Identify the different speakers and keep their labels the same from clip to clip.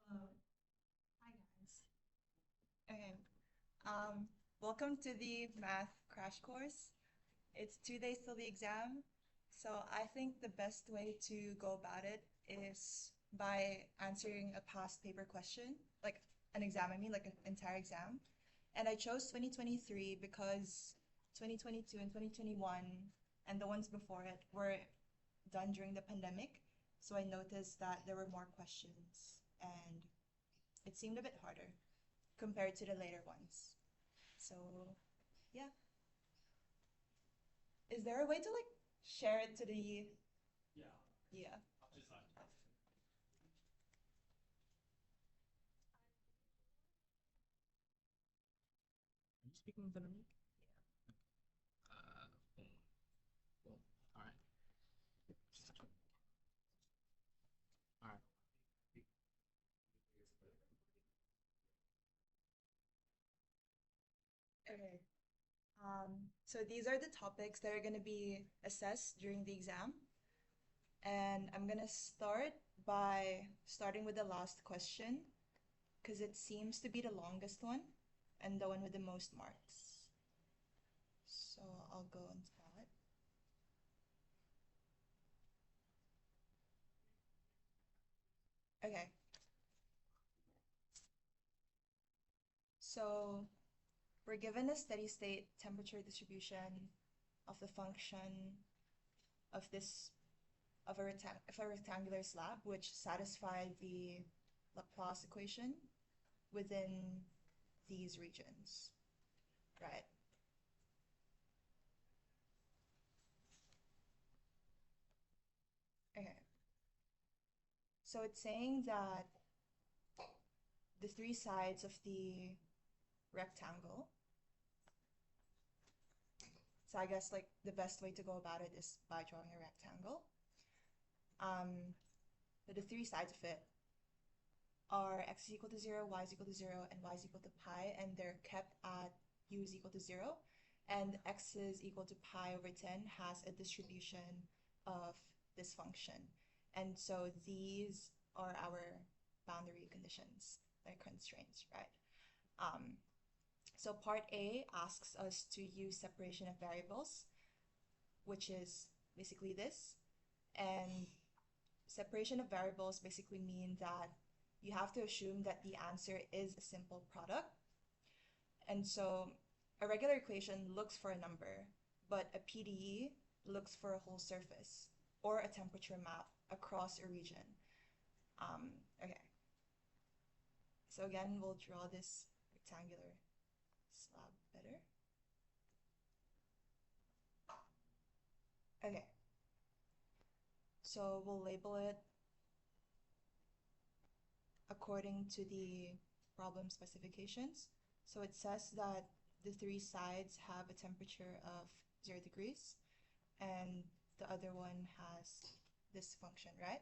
Speaker 1: Hello. Hi, guys. Okay. Um, Welcome to the math crash course. It's 2 days till the exam. So I think the best way to go about it is by answering a past paper question, like an exam, I mean, like an entire exam. And I chose 2023 because 2022 and 2021 and the ones before it were done during the pandemic. So I noticed that there were more questions and it seemed a bit harder compared to the later ones. So, yeah. Is there a way to like share it to the, yeah.
Speaker 2: Are you speaking in front of me? Boom. Boom. All right. All right.
Speaker 1: Okay. So these are the topics that are going to be assessed during the exam. And I'm going to start by starting with the last question because it seems to be the longest one and the one with the most marks. So I'll go into that. Okay. So we're given a steady state temperature distribution of the function of this of a rectangular slab which satisfy the Laplace equation within these regions, right? Okay. So it's saying that the three sides of the rectangle. So I guess like the best way to go about it is by drawing a rectangle. Um, but the three sides of it are x is equal to 0, y is equal to 0, and y is equal to pi, and they're kept at u is equal to 0. And x is equal to pi over 10 has a distribution of this function. And so these are our boundary conditions, like constraints, right? Um, so part A asks us to use separation of variables, which is basically this. And separation of variables basically mean that you have to assume that the answer is a simple product. And so a regular equation looks for a number, but a PDE looks for a whole surface or a temperature map across a region. Okay, so again, we'll draw this rectangular slab better. Okay, so we'll label it according to the problem specifications. So it says that the three sides have a temperature of 0 degrees and the other one has this function, right?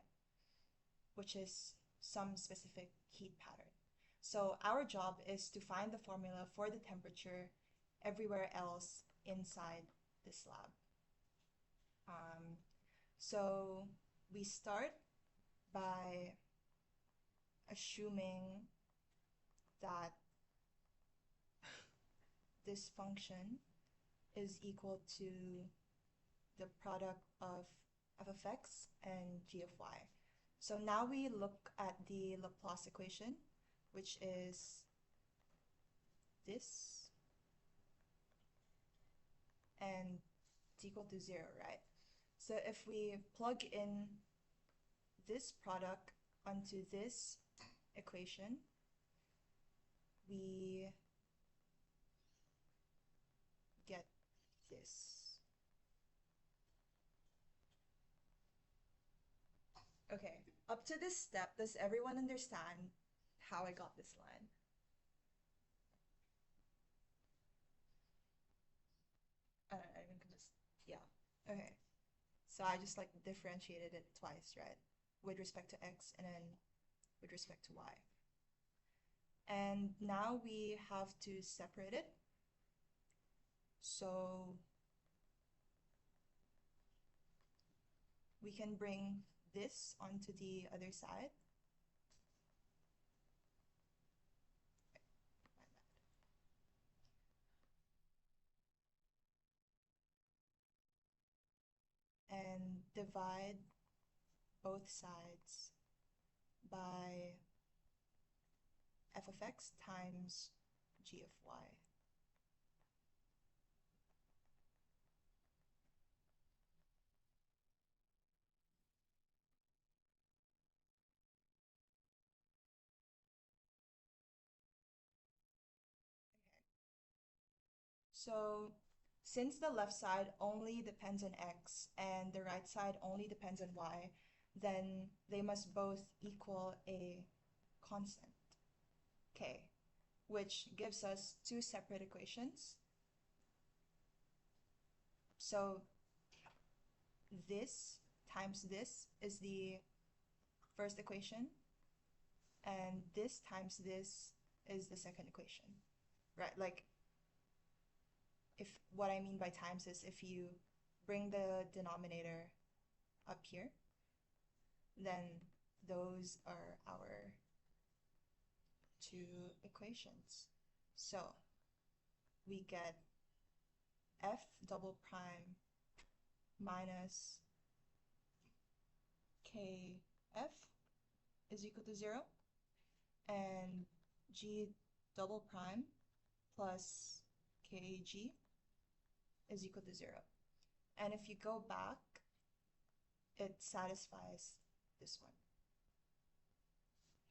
Speaker 1: Which is some specific heat pattern. So our job is to find the formula for the temperature everywhere else inside the slab. Um, so we start by assuming that this function is equal to the product of f of x and g of y. So now we look at the Laplace equation, which is this, and it's equal to 0, right? So if we plug in this product onto this equation, we get this. Okay, up to this step, does everyone understand how I got this line? I can just, yeah. Okay. So I just like differentiated it twice, right? With respect to x and then with respect to y. And now we have to separate it. So we can bring this onto the other side. And divide both sides by f of x times g of y. So since the left side only depends on x and the right side only depends on y, then they must both equal a constant, k, which gives us two separate equations. So this times this is the first equation, and this times this is the second equation, right? Like, if what I mean by times is if you bring the denominator up here, then those are our two equations. So we get f double prime minus kf is equal to 0, and g double prime plus kg is equal to 0. And if you go back, it satisfies this one.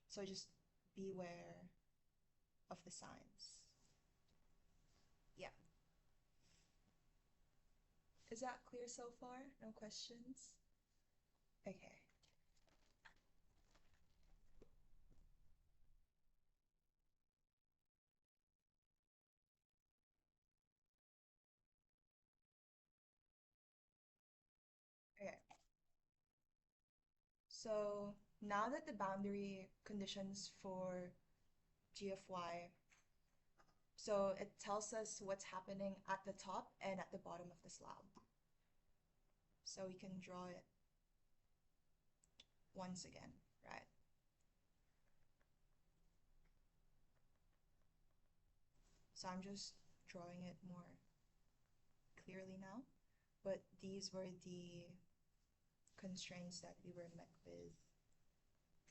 Speaker 1: So just beware of the signs. Yeah. Is that clear so far? No questions? Okay. Okay. So now that the boundary conditions for g of y, so it tells us what's happening at the top and at the bottom of the slab. So we can draw it once again, right? So I'm just drawing it more clearly now, but these were the constraints that we were met with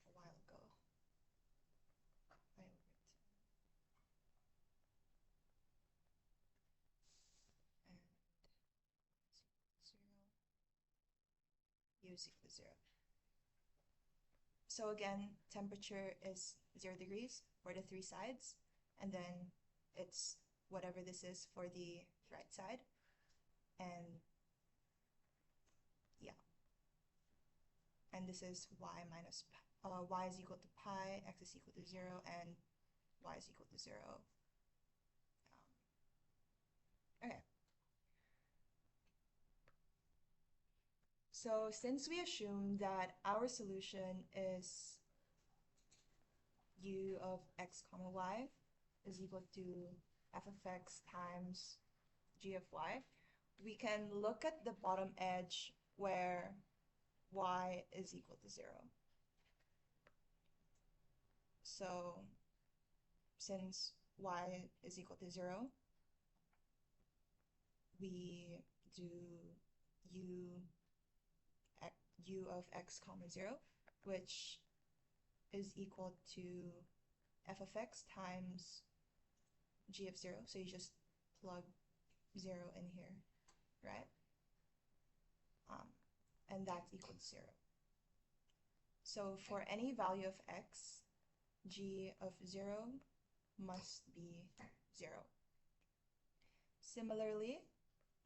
Speaker 1: a while ago. I wrote and u is equal to 0. So again, temperature is 0 degrees for the three sides, and then it's whatever this is for the right side. And yeah, and this is y minus y is equal to pi, x is equal to 0, and y is equal to 0. Okay. So since we assume that our solution is u of x comma y is equal to f of x times g of y, we can look at the bottom edge where y is equal to 0. So since y is equal to 0, we do u of x comma 0, which is equal to f of x times g of 0. So you just plug 0 in here, right? And that's equal to 0. So for any value of x, g of 0 must be 0. Similarly,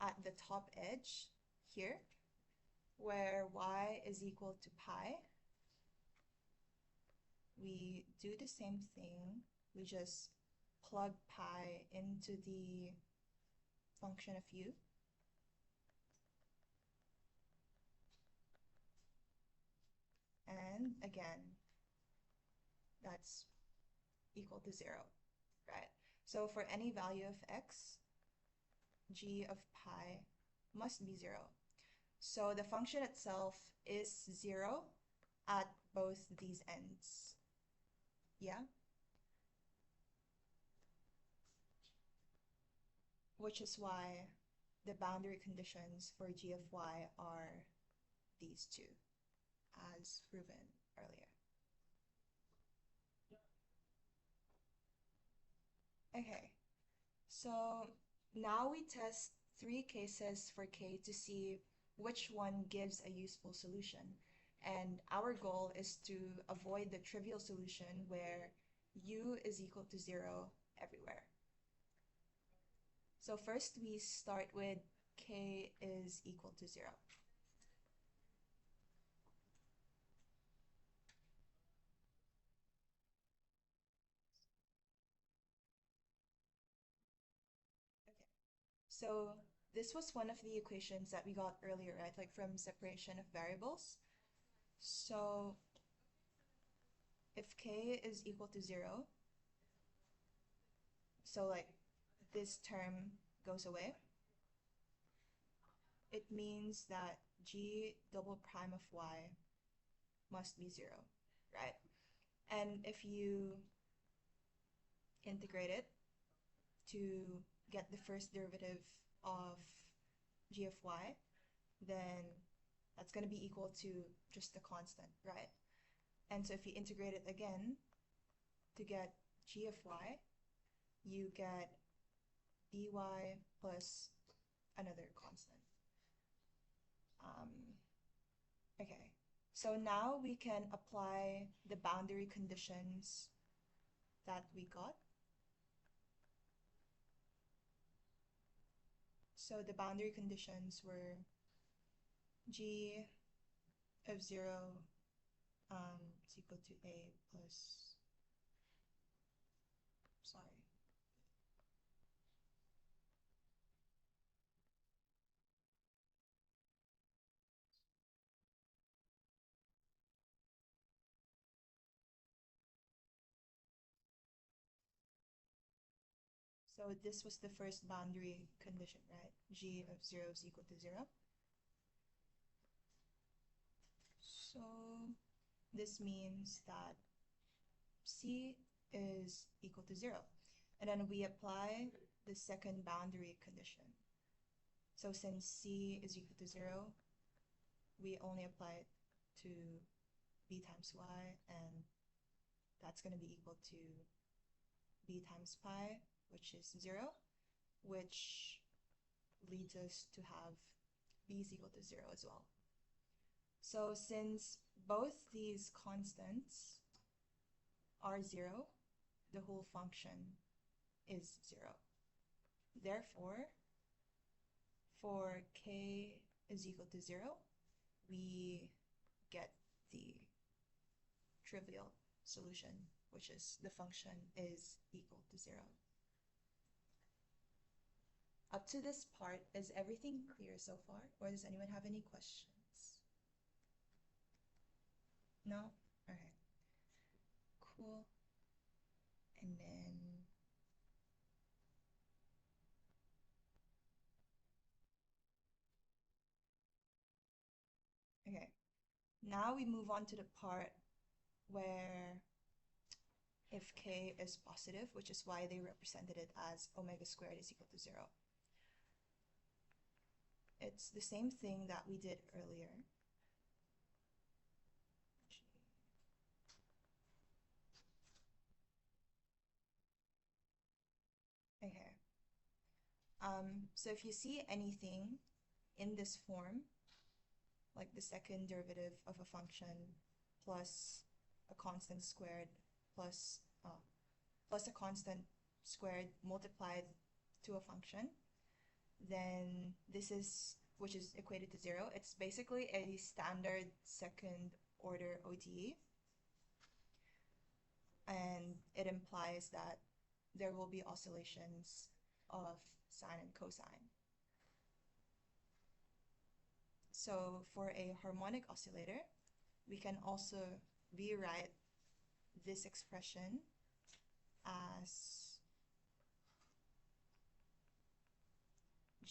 Speaker 1: at the top edge here, where y is equal to pi, we do the same thing. We just plug pi into the function of u. And again, that's equal to 0, right? So for any value of x, g of pi must be 0. So the function itself is 0 at both these ends. Yeah? Which is why the boundary conditions for g of y are these two, as proven earlier. Okay, so now we test three cases for k to see which one gives a useful solution. And our goal is to avoid the trivial solution where u is equal to 0 everywhere. So first we start with k is equal to 0. Okay. So this was one of the equations that we got earlier, right? Like from separation of variables. So if k is equal to 0, so like this term goes away, it means that g double prime of y must be 0, right? And if you integrate it to get the first derivative of g of y, then that's going to be equal to just the constant, right? And so if you integrate it again to get g of y, you get dy plus another constant. Okay, so now we can apply the boundary conditions that we got. So the boundary conditions were g of 0 is equal to a plus, sorry. So this was the first boundary condition, right? G of 0 is equal to 0. So this means that c is equal to 0. And then we apply the second boundary condition. So since c is equal to 0, we only apply it to b times y, and that's going to be equal to b times pi, which is 0, which leads us to have b is equal to 0 as well. So since both these constants are 0, the whole function is 0. Therefore, for k is equal to 0, we get the trivial solution, which is the function is equal to 0. Up to this part, is everything clear so far? Or does anyone have any questions? No? Okay. Cool. And then okay. Now we move on to the part where if k is positive, which is why they represented it as omega squared is equal to 0. It's the same thing that we did earlier. Okay. So if you see anything in this form, like the second derivative of a function plus a constant squared plus plus a constant squared multiplied to a function, then this is, which is equated to 0, it's basically a standard second order ODE. And it implies that there will be oscillations of sine and cosine. So for a harmonic oscillator, we can also rewrite this expression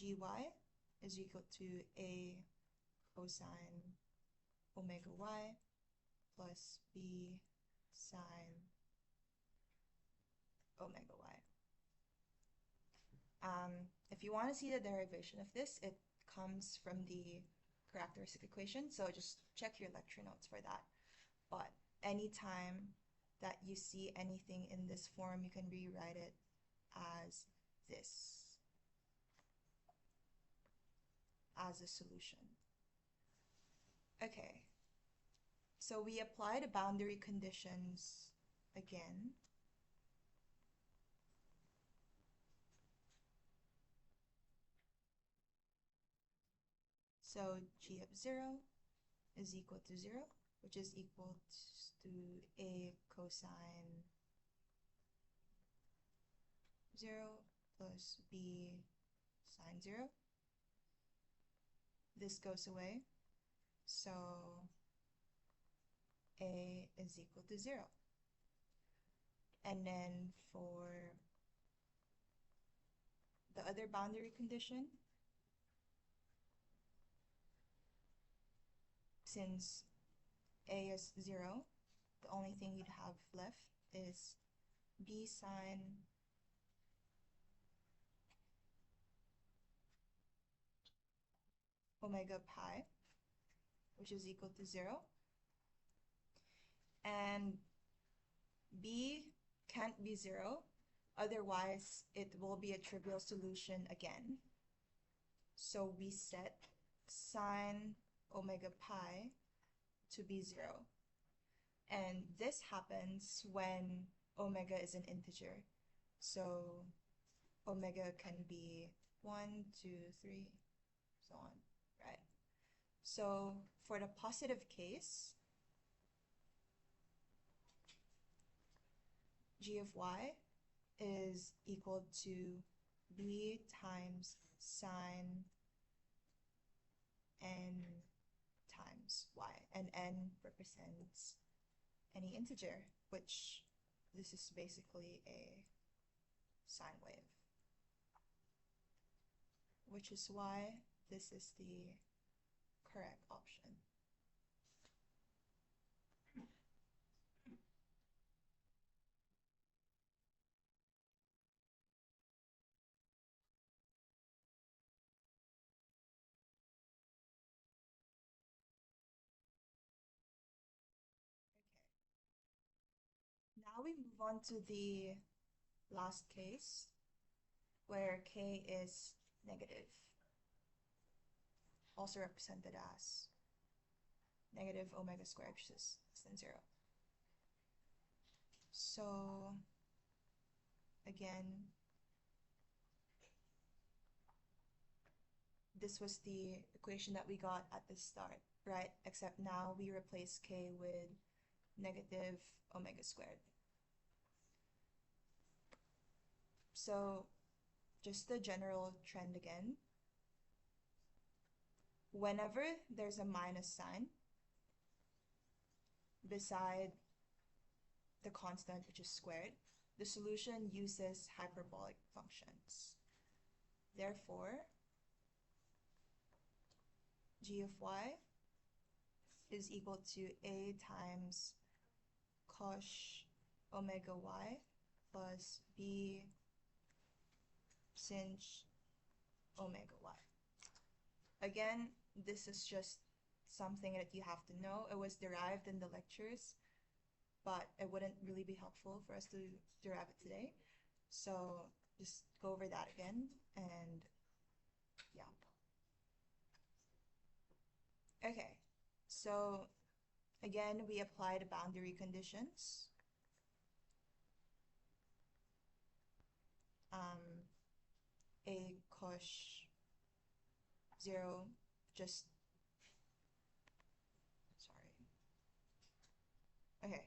Speaker 1: gy is equal to a cosine omega y plus b sine omega y. If you want to see the derivation of this, it comes from the characteristic equation, so just check your lecture notes for that. But anytime that you see anything in this form, you can rewrite it as this, as a solution. Okay, so we apply the boundary conditions again. So g of 0 is equal to 0, which is equal to a cosine 0 plus b sine 0. This goes away, so a is equal to 0. And then for the other boundary condition, since a is 0, the only thing you'd have left is b sine omega pi, which is equal to 0. And b can't be 0, otherwise it will be a trivial solution again. So we set sine omega pi to be 0. And this happens when omega is an integer. So omega can be 1, 2, 3, so on, right? So for the positive case, g of y is equal to b times sine n times y, and n represents any integer, which this is basically a sine wave, which is why this is the correct option. Now we move on to the last case, where k is negative, also represented as negative omega squared, which is less than 0. So again, this was the equation that we got at the start, right? Except now we replace k with negative omega squared. So just the general trend again. Whenever there's a minus sign beside the constant, which is squared, the solution uses hyperbolic functions. Therefore, g of y is equal to a times cos omega y plus b sinh omega y. Again, this is just something that you have to know. It was derived in the lectures, but it wouldn't really be helpful for us to derive it today. So just go over that again, and yeah. Okay, so again, we apply the boundary conditions. A cos 0 just, sorry. Okay,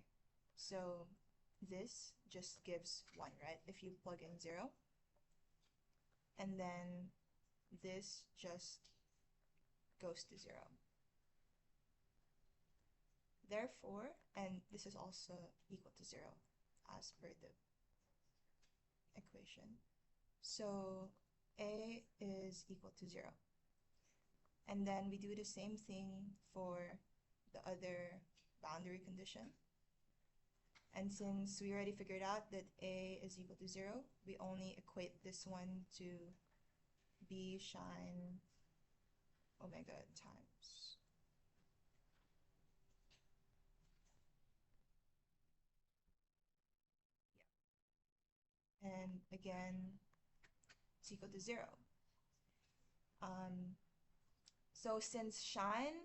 Speaker 1: so this just gives 1, right? If you plug in 0. And then this just goes to 0. Therefore, and this is also equal to 0 as per the equation. So A is equal to 0. And then we do the same thing for the other boundary condition. And since we already figured out that A is equal to 0, we only equate this one to B shine omega times. Yeah. And again, it's equal to 0. So since shine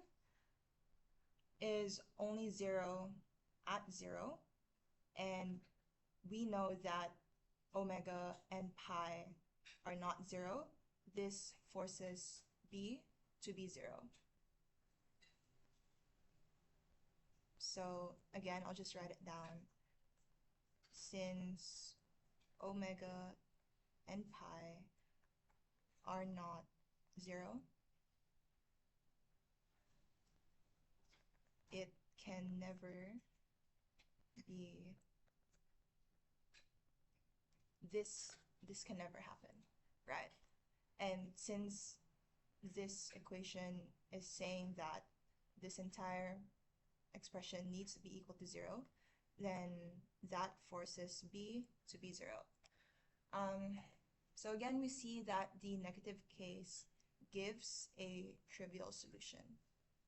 Speaker 1: is only 0 at 0, and we know that omega and pi are not 0, this forces B to be 0. So again, I'll just write it down. Since omega and pi are not 0, it can never be, this can never happen, right? And since this equation is saying that this entire expression needs to be equal to 0, then that forces B to be 0. So again, we see that the negative case gives a trivial solution,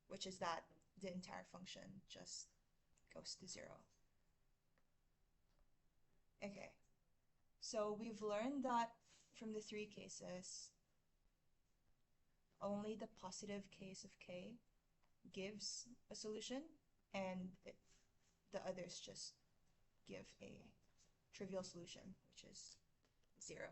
Speaker 1: which is that the entire function just goes to 0. Okay, so we've learned that from the three cases, only the positive case of K gives a solution, and the others just give a trivial solution, which is 0.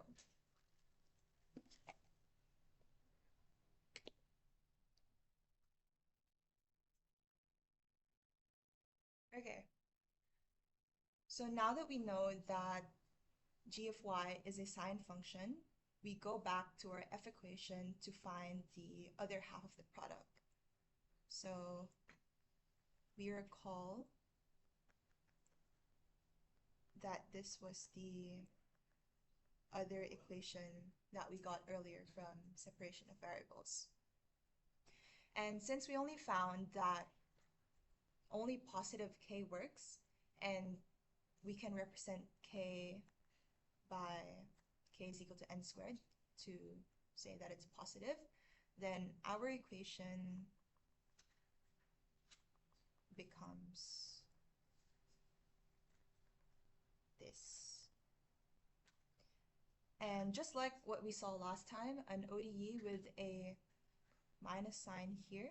Speaker 1: Okay, so now that we know that g of y is a sine function, we go back to our f equation to find the other half of the product. So we recall that this was the other equation that we got earlier from separation of variables. And since we only found that only positive k works, and we can represent k by k is equal to n squared to say that it's positive, then our equation becomes this. And just like what we saw last time, an ODE with a minus sign here,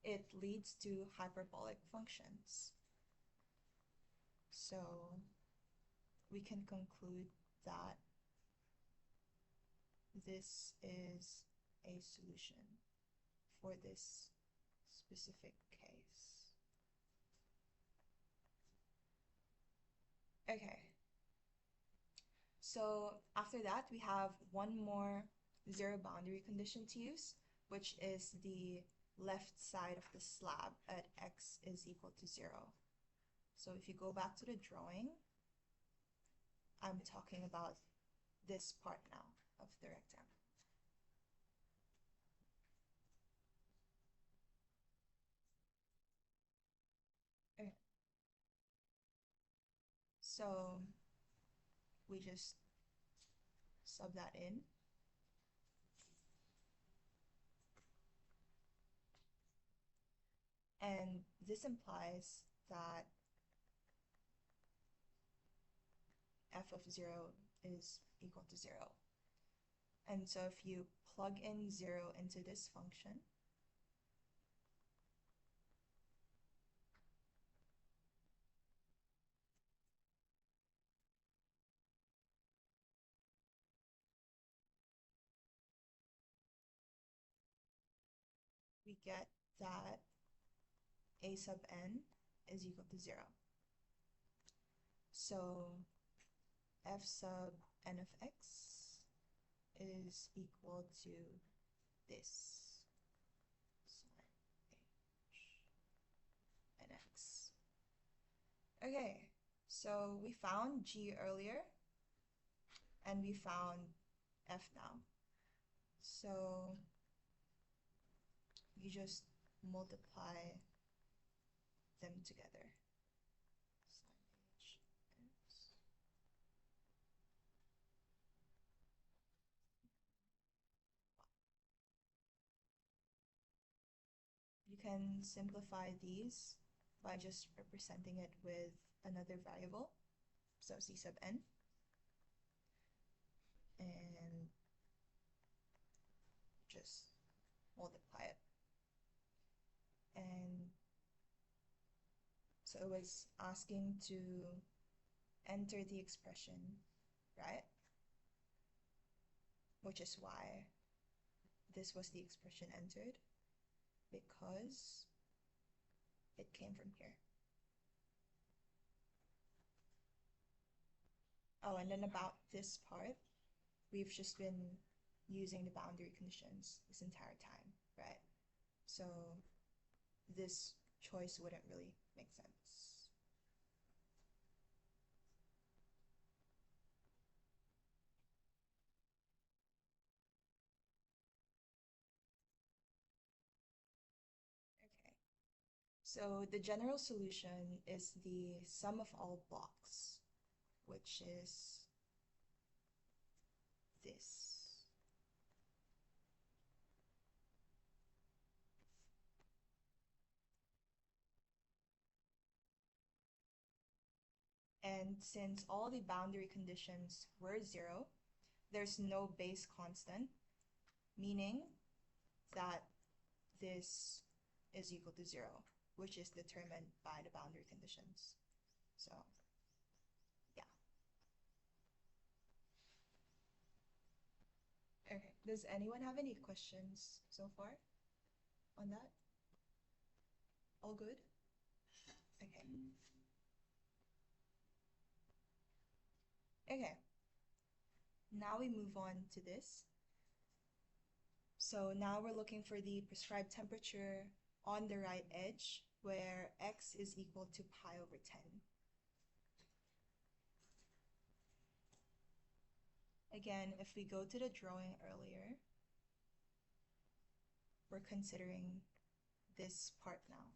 Speaker 1: it leads to hyperbolic functions. So we can conclude that this is a solution for this specific case. Okay. So after that, we have one more zero boundary condition to use, which is the left side of the slab at x is equal to 0. So if you go back to the drawing, I'm talking about this part now of the rectangle. Okay. So we just sub that in. And this implies that f of 0 is equal to 0. And so if you plug in 0 into this function, we get that a sub n is equal to 0. So f sub n of x is equal to this. And x. Okay, so we found g earlier, and we found f now. So you just multiply them together. You can simplify these by just representing it with another variable, so c sub n, and just multiply it. And so it was asking to enter the expression, right? Which is why this was the expression entered, because it came from here. Oh, and then about this part, we've just been using the boundary conditions this entire time, right? So this choice wouldn't really make sense. Okay, so the general solution is the sum of all blocks, which is this. And since all the boundary conditions were 0, there's no base constant, meaning that this is equal to 0, which is determined by the boundary conditions. So, yeah. Okay, does anyone have any questions so far on that? All good? Okay. Okay. Now we move on to this. So now we're looking for the prescribed temperature on the right edge where x is equal to pi over 10. Again, if we go to the drawing earlier, we're considering this part now.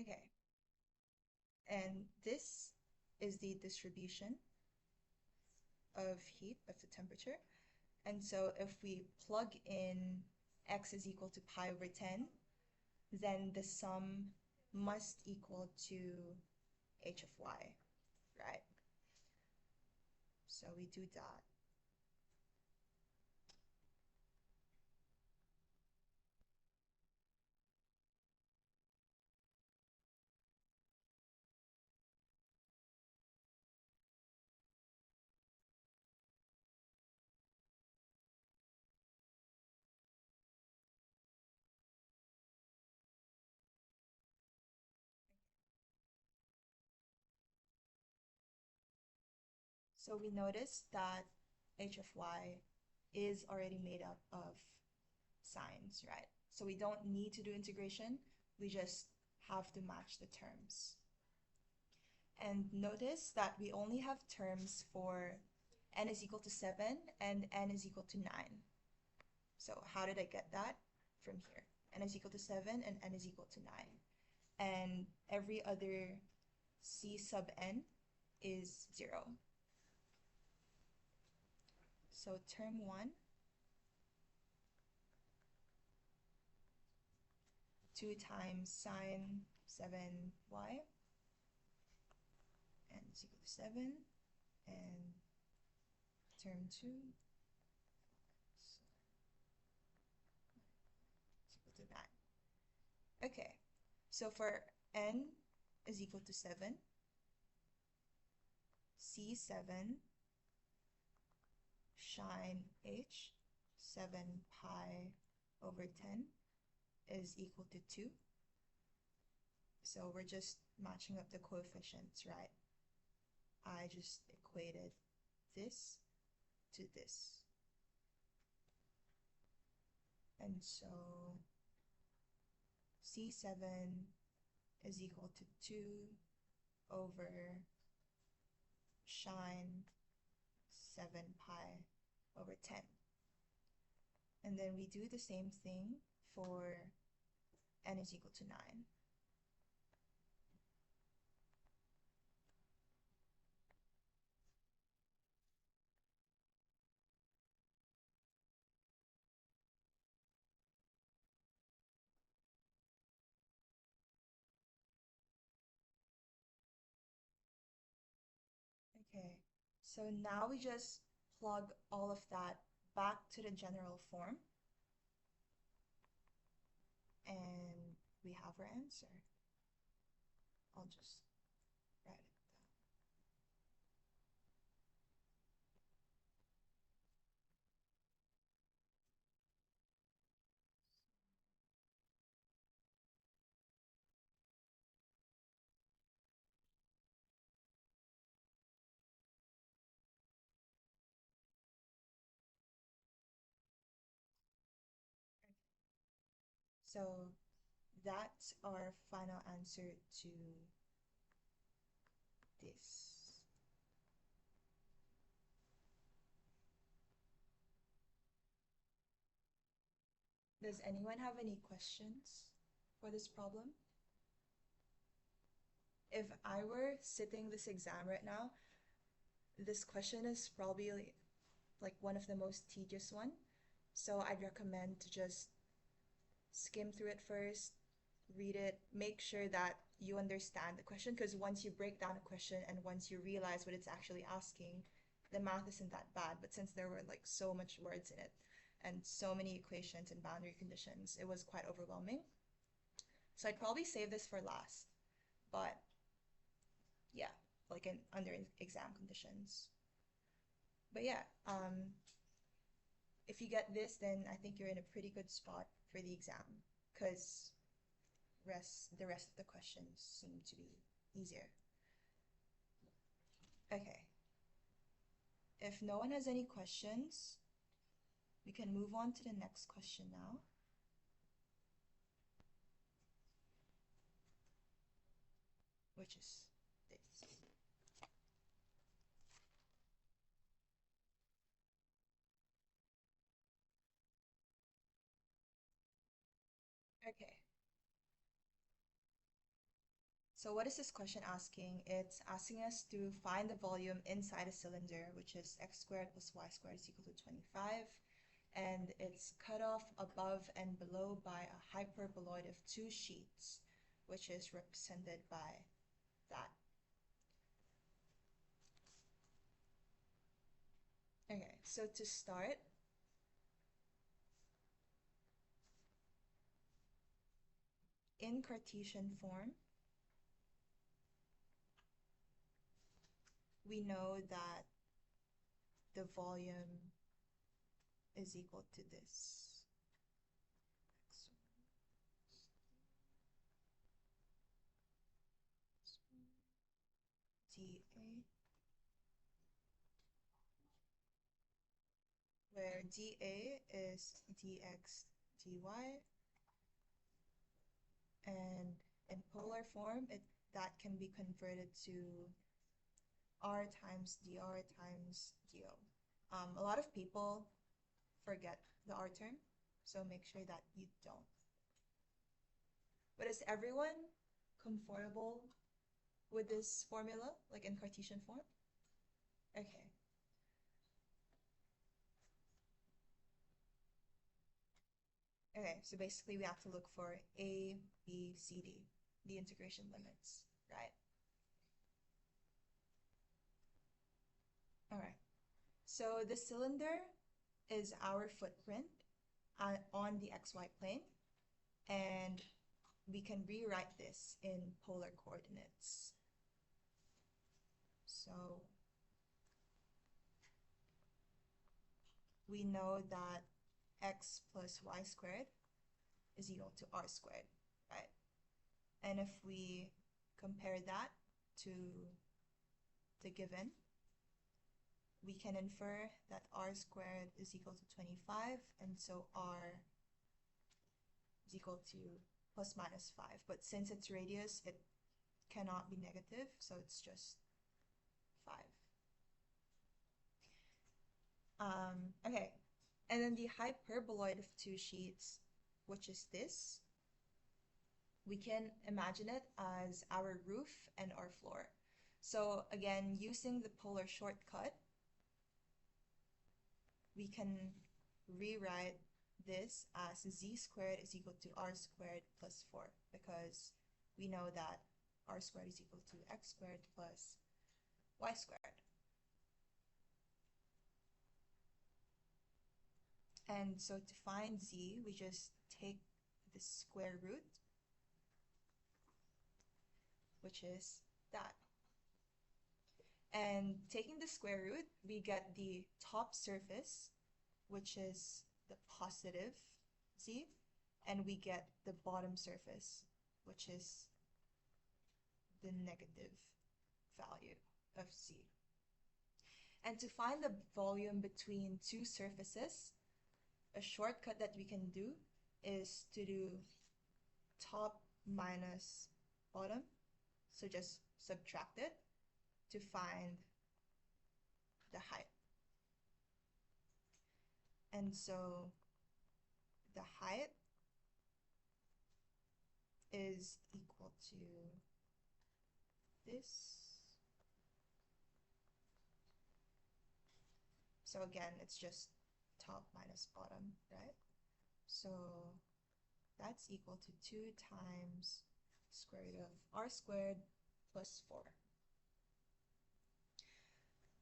Speaker 1: Okay. And this is the distribution of heat, of the temperature. And so if we plug in x is equal to pi over 10, then the sum must equal to h of y, right? So we do that. So we notice that h of y is already made up of signs, right? So we don't need to do integration, we just have to match the terms. And notice that we only have terms for n is equal to 7 and n is equal to 9. So how did I get that? From here. N is equal to 7 and n is equal to 9. And every other c sub n is 0. So term 1, 2 times sine 7y, n is equal to 7, and term 2 is equal to 9. Okay, so for n is equal to 7, C7 sine h, 7 pi over 10 is equal to 2. So we're just matching up the coefficients, right? I just equated this to this. And so C7 is equal to 2 over sine 7 pi over 10. And then we do the same thing for n is equal to 9. Okay, so now we just plug all of that back to the general form, and we have our answer. I'll just write it down. So that's our final answer to this. Does anyone have any questions for this problem? If I were sitting this exam right now, this question is probably like one of the most tedious one. So I'd recommend to just skim through it first, read it, make sure that you understand the question, because once you break down a question and once you realize what it's actually asking, the math isn't that bad. But since there were like so much words in it and so many equations and boundary conditions, it was quite overwhelming. So I'd probably save this for last. But yeah, like in under exam conditions. But yeah, if you get this, then I think you're in a pretty good spot for the exam, because the rest of the questions seem to be easier. Okay. If no one has any questions, we can move on to the next question now. Which is this. Okay. So what is this question asking? It's asking us to find the volume inside a cylinder, which is x squared plus y squared is equal to 25. And it's cut off above and below by a hyperboloid of 2 sheets, which is represented by that. Okay, so to start, in Cartesian form, we know that the volume is equal to this. dA, where dA is dx dy, and in polar form, that can be converted to r times dr times do. A lot of people forget the r term, so make sure that you don't. But is everyone comfortable with this formula, like in Cartesian form? Okay. Okay, so basically we have to look for A, B, C, D, the integration limits, right? All right. So the cylinder is our footprint on the xy plane, and we can rewrite this in polar coordinates. So we know that x plus y squared is equal to r squared, right? And if we compare that to the given, we can infer that r squared is equal to 25, and so r is equal to plus minus 5. But since it's radius, it cannot be negative, so it's just 5. Okay, and then the hyperboloid of two sheets, which is this, we can imagine it as our roof and our floor. So again, using the polar shortcut, we can rewrite this as z squared is equal to r squared plus 4, because we know that r squared is equal to x squared plus y squared. And so to find z, we just take the square root, which is that. And taking the square root, we get the top surface, which is the positive z, and we get the bottom surface, which is the negative value of z. And to find the volume between two surfaces, a shortcut that we can do is to do top minus bottom, so just subtract it to find the height. And so the height is equal to this. So again, it's just top minus bottom, right? So that's equal to 2 times square root of r squared plus 4.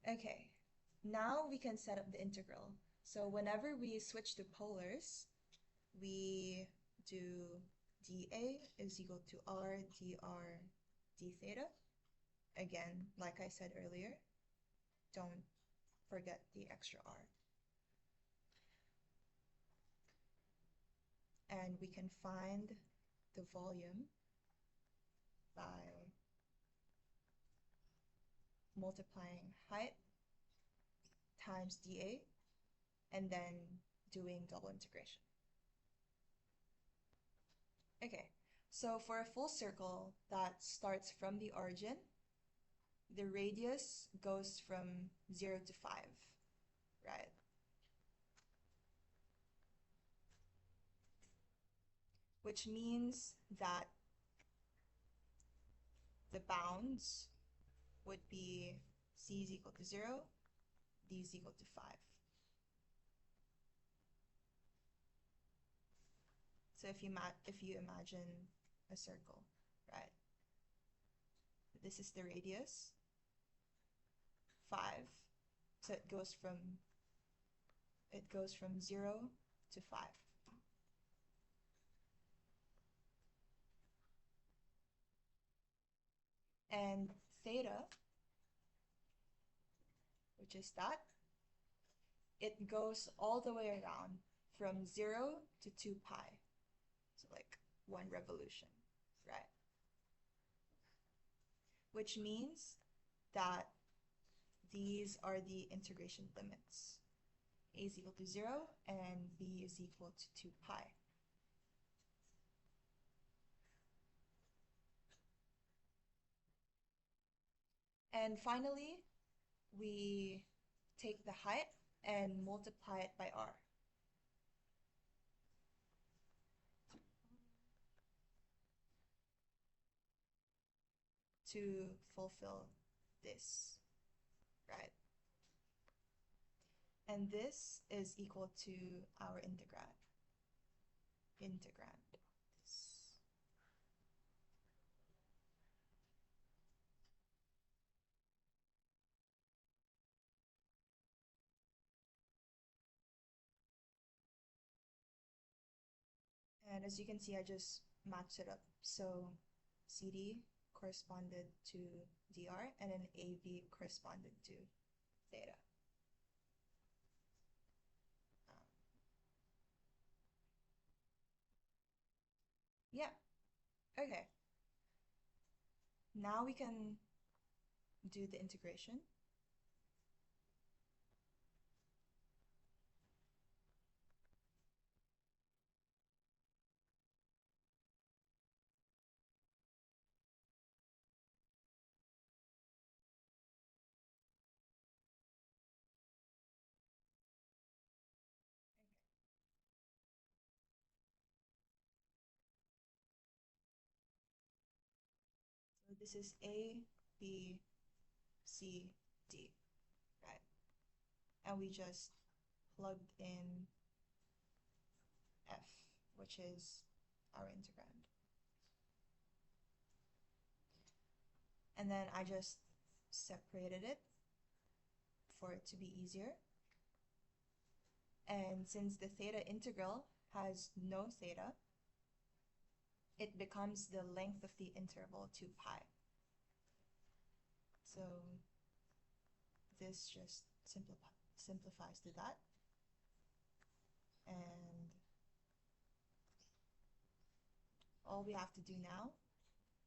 Speaker 1: Okay, now we can set up the integral. So whenever we switch to polars, we do dA is equal to r dr d theta. Again, like I said earlier, don't forget the extra r. And we can find the volume by multiplying height times dA and then doing double integration. Okay, so for a full circle that starts from the origin, the radius goes from 0 to 5, right? Which means that the bounds would be c is equal to 0, d is equal to 5. So if you imagine a circle, right? This is the radius, 5. So it goes from 0 to 5. And theta, which is that, it goes all the way around from 0 to 2 pi. So like 1 revolution, right? Which means that these are the integration limits. A is equal to 0 and b is equal to 2 pi. And finally, we take the height and multiply it by r. To fulfill this, right? And this is equal to our integrand. This. And as you can see, I just matched it up. So CD corresponded to dr, and then AB corresponded to theta. Yeah, okay. Now we can do the integration. this is A, B, C, D, right? And we just plugged in F, which is our integrand. And then I just separated it for it to be easier. And since the theta integral has no theta, it becomes the length of the interval 2 pi. So this just simplifies to that. And all we have to do now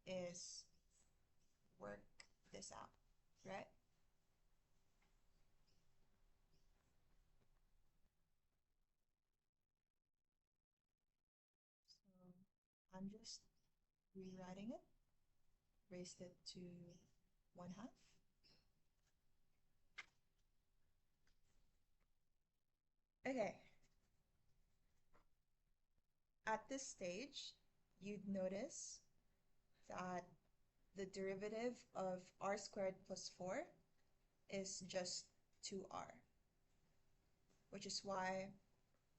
Speaker 1: is work this out, right? So I'm just rewriting it, raised it to 1/2. Okay, at this stage, you'd notice that the derivative of r squared plus 4 is just 2r, which is why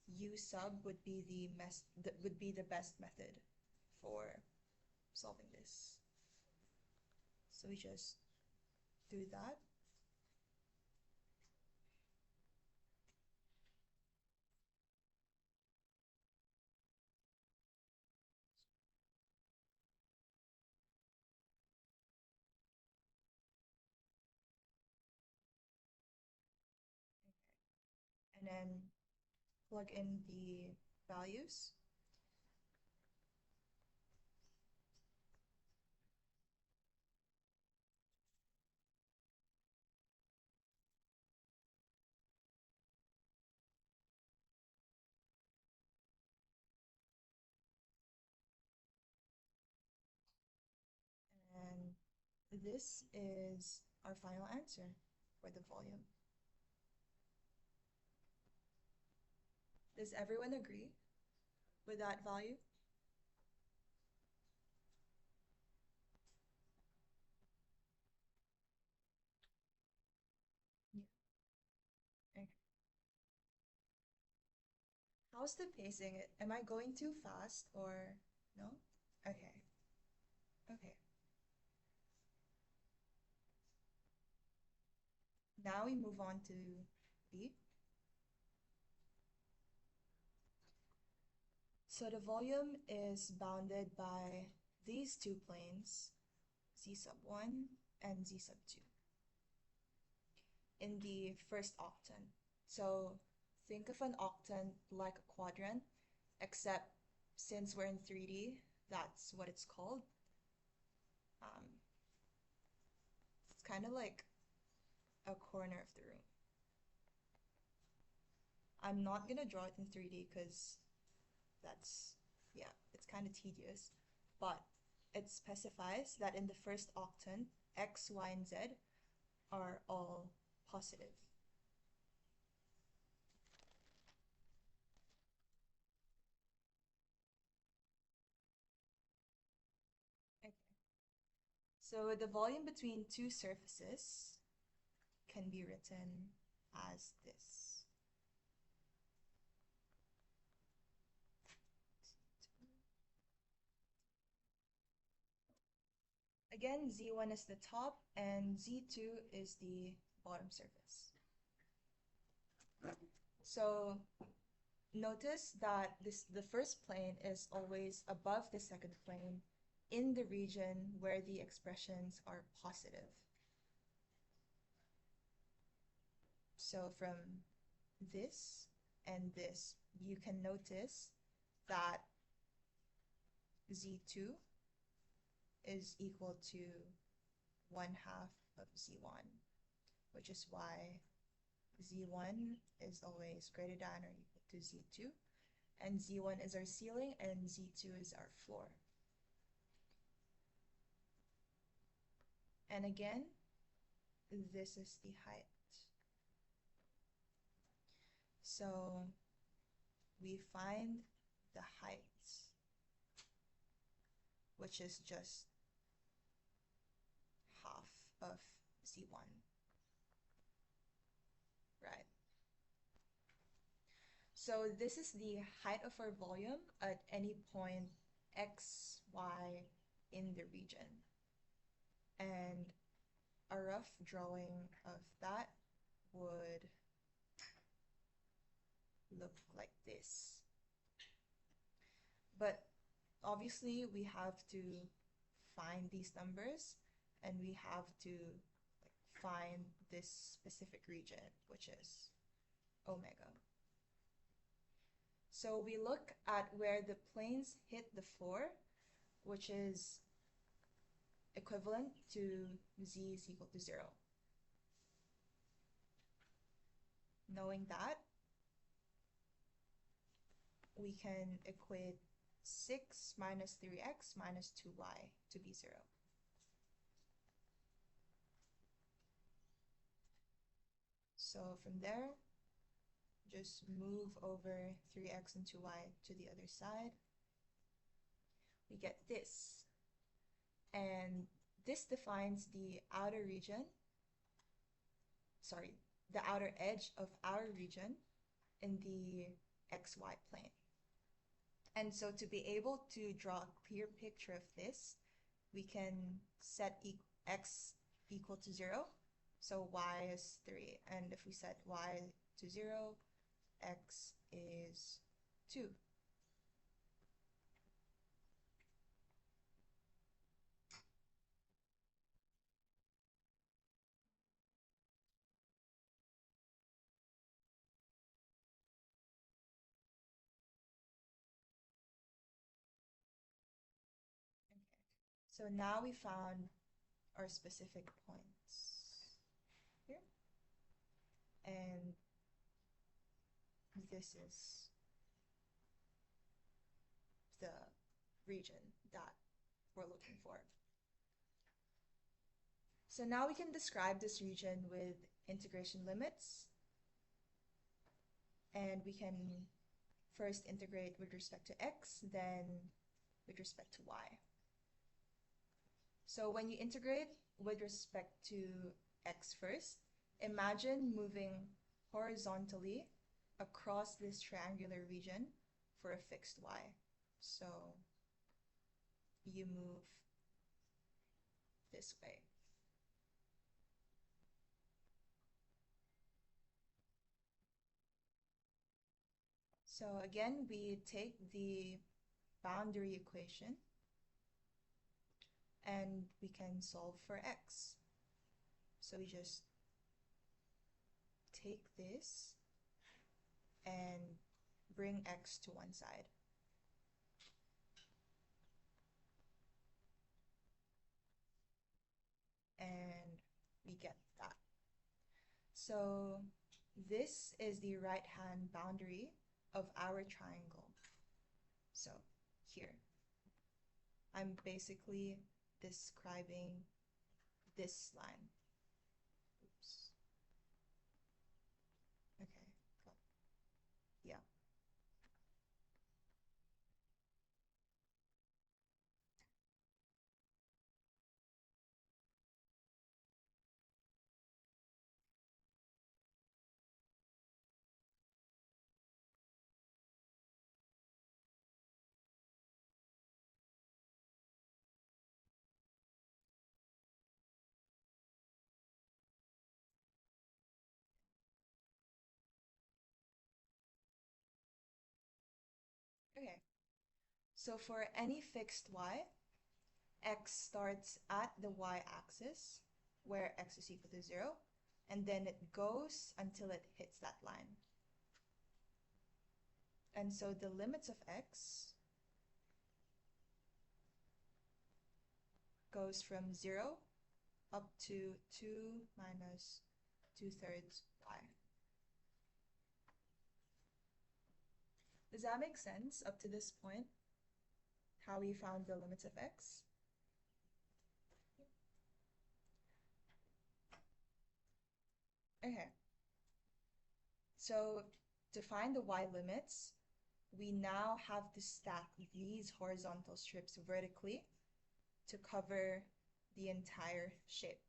Speaker 1: u sub would be the best method for solving this. So we just do that. And then plug in the values. And this is our final answer for the volume. Does everyone agree with that value? Yeah. Okay. How's the pacing? Am I going too fast or no? Okay. Okay. Now we move on to B. So the volume is bounded by these two planes, Z sub 1 and Z sub 2, in the first octant. So think of an octant like a quadrant, except since we're in 3D, that's what it's called. It's kind of like a corner of the room. I'm not gonna draw it in 3D because yeah, it's kind of tedious. But it specifies that in the first octant, X, Y, and Z are all positive. Okay. So the volume between two surfaces can be written as this. Again, Z1 is the top and Z2 is the bottom surface. So notice that the first plane is always above the second plane in the region where the expressions are positive. So from this and this, you can notice that Z2 is equal to 1/2 of Z1, which is why Z1 is always greater than or equal to Z2, and Z1 is our ceiling and Z2 is our floor. And again, this is the height. So we find the height, which is just half of Z1, right? So this is the height of our volume at any point x, y in the region. And a rough drawing of that would look like this. But obviously we have to find these numbers and we have to find this specific region, which is omega. So we look at where the planes hit the floor, which is equivalent to z is equal to 0. Knowing that, we can equate 6 minus 3x minus 2y to be 0. So from there, just move over 3x and 2y to the other side. We get this. And this defines the outer region, sorry, the outer edge of our region in the xy plane. And so to be able to draw a clear picture of this, we can set x equal to 0. So y is 3. And if we set y to 0, x is 2. Okay. So now we found our specific points here. And this is the region that we're looking for. So now we can describe this region with integration limits. And we can first integrate with respect to x, then with respect to y. So when you integrate with respect to x first, imagine moving horizontally across this triangular region for a fixed y. So you move this way. So again, we take the boundary equation and we can solve for x. So we just take this and bring x to one side. And we get that. So this is the right-hand boundary of our triangle. So here, I'm basically describing this line. Oops. Okay, got it. Yeah. Okay. So for any fixed y, x starts at the y-axis, where x is equal to 0, and then it goes until it hits that line. And so the limits of x goes from 0 up to 2 minus 2/3 y. Does that make sense up to this point? How we found the limits of x? Okay. So to find the y limits, we now have to stack these horizontal strips vertically to cover the entire shape.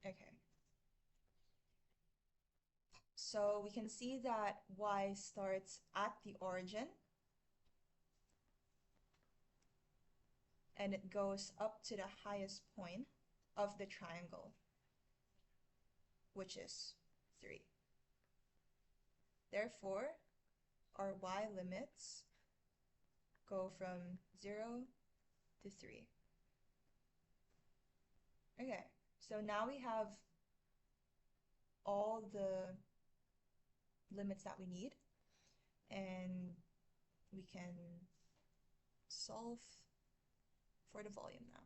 Speaker 1: Okay. So we can see that y starts at the origin and it goes up to the highest point of the triangle, which is 3. Therefore, our y limits go from 0 to 3. Okay, so now we have all the limits that we need, and we can solve for the volume now.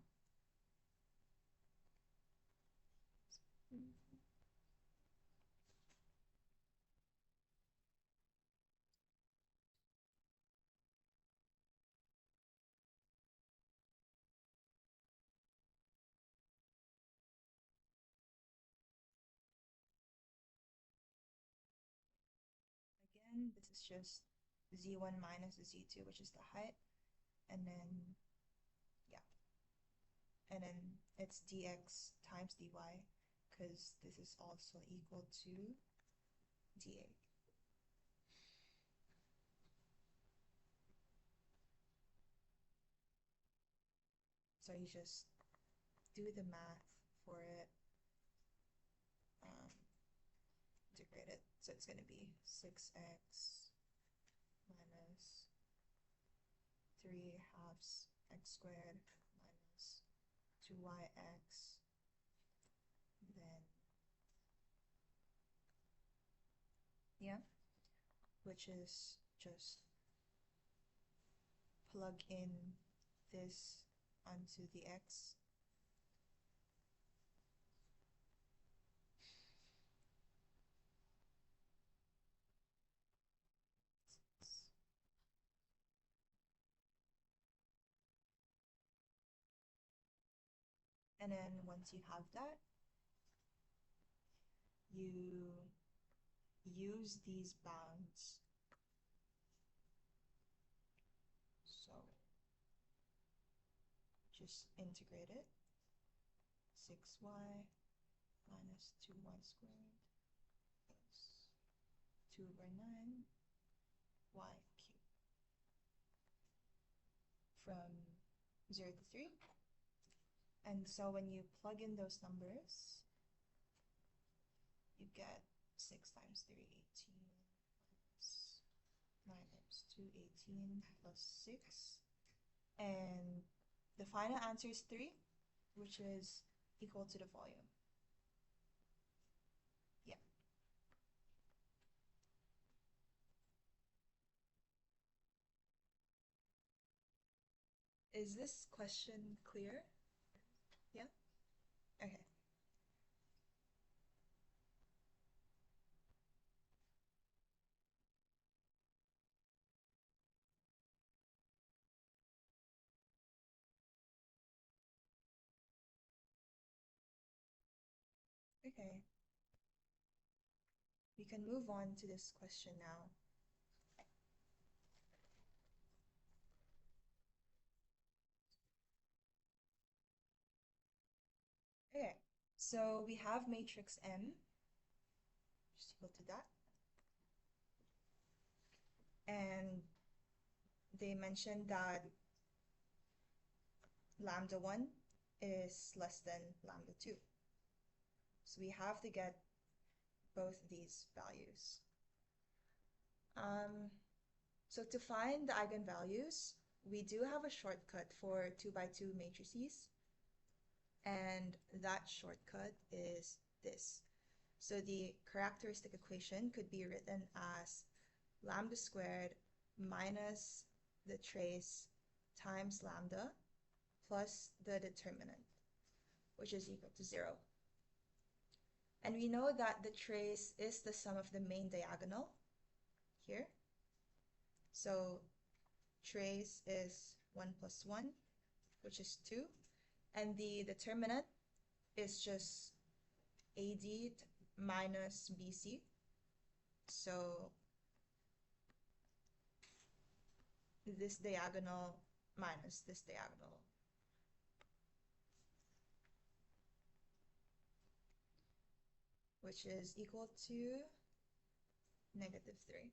Speaker 1: Again, this is just z1 minus z2, which is the height, and then, yeah, and then it's dx times dy, because this is also equal to dA. So you just do the math for it, integrate it. So it's going to be 6x minus 3 halves x squared minus 2yx, then, yeah, which is just plug in this onto the x. And then once you have that, you use these bounds. So just integrate it. 6y minus 2y squared plus 2/9 y cubed from 0 to 3. And so when you plug in those numbers, you get 6 times 3, 18, minus 9 times 2, 18, plus 6. And the final answer is 3, which is equal to the volume. Yeah. Is this question clear? Yeah? Okay. Okay. We can move on to this question now. Okay, so we have matrix M, just equal to that. And they mentioned that lambda 1 is less than lambda 2. So we have to get both these values. So to find the eigenvalues, we do have a shortcut for 2 by 2 matrices. And that shortcut is this. So the characteristic equation could be written as lambda squared minus the trace times lambda plus the determinant, which is equal to 0. And we know that the trace is the sum of the main diagonal here. So trace is 1 plus 1, which is 2. And the determinant is just AD minus BC. So this diagonal minus this diagonal. Which is equal to -3.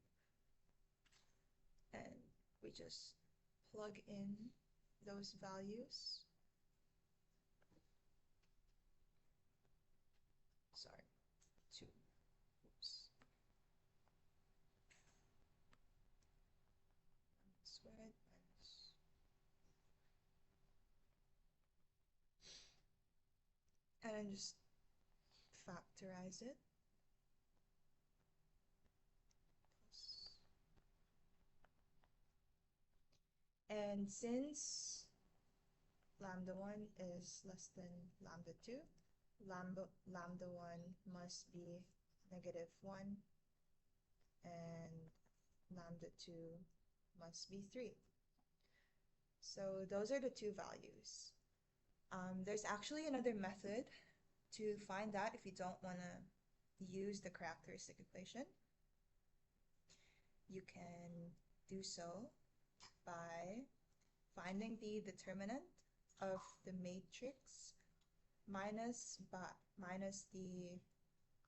Speaker 1: And we just plug in those values. Sorry, 2. Oops. Squared minus. And then just factorize it. And since lambda1 is less than lambda2, lambda1 must be -1 and lambda2 must be 3. So those are the two values. There's actually another method to find that if you don't want to use the characteristic equation. You can do so by finding the determinant of the matrix minus the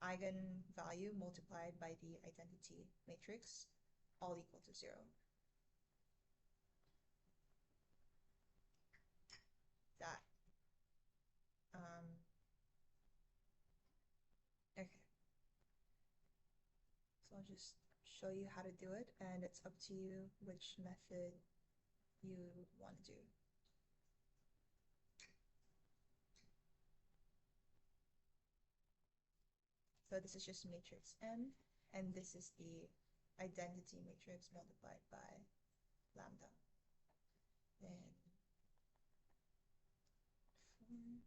Speaker 1: eigenvalue multiplied by the identity matrix, all equal to 0. That. Okay. So I'll just show you how to do it, and it's up to you which method you want to do. So this is just matrix M, and this is the identity matrix multiplied by lambda. Then 4.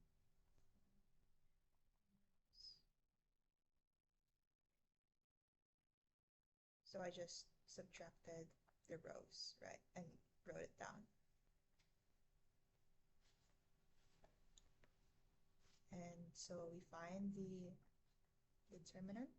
Speaker 1: So I just subtracted the rows, right, and wrote it down. And so we find the determinant.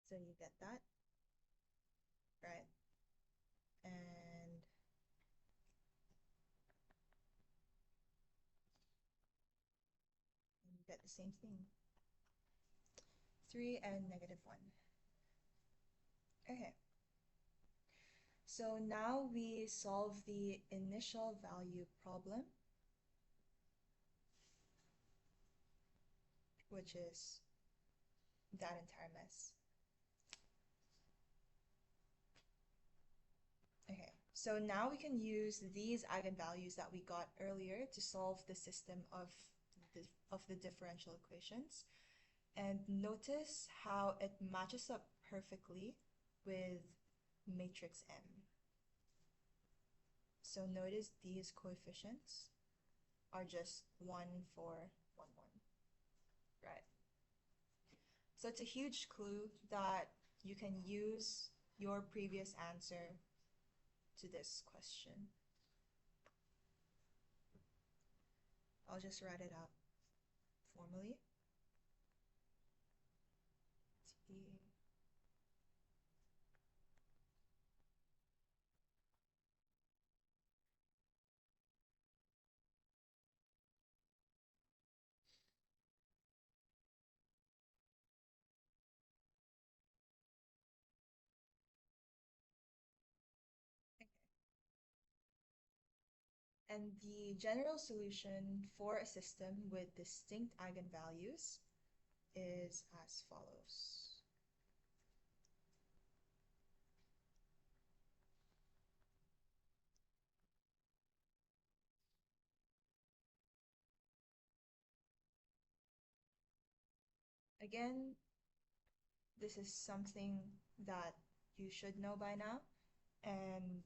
Speaker 1: So you get that, right? And you get the same thing. 3 and -1. Okay. So now we solve the initial value problem, which is that entire mess. Okay, so now we can use these eigenvalues that we got earlier to solve the system of the differential equations. And notice how it matches up perfectly with matrix M. So notice these coefficients are just 1, 4, 1, 1, right? So it's a huge clue that you can use your previous answer to this question. I'll just write it out formally. T And the general solution for a system with distinct eigenvalues is as follows. Again, this is something that you should know by now, and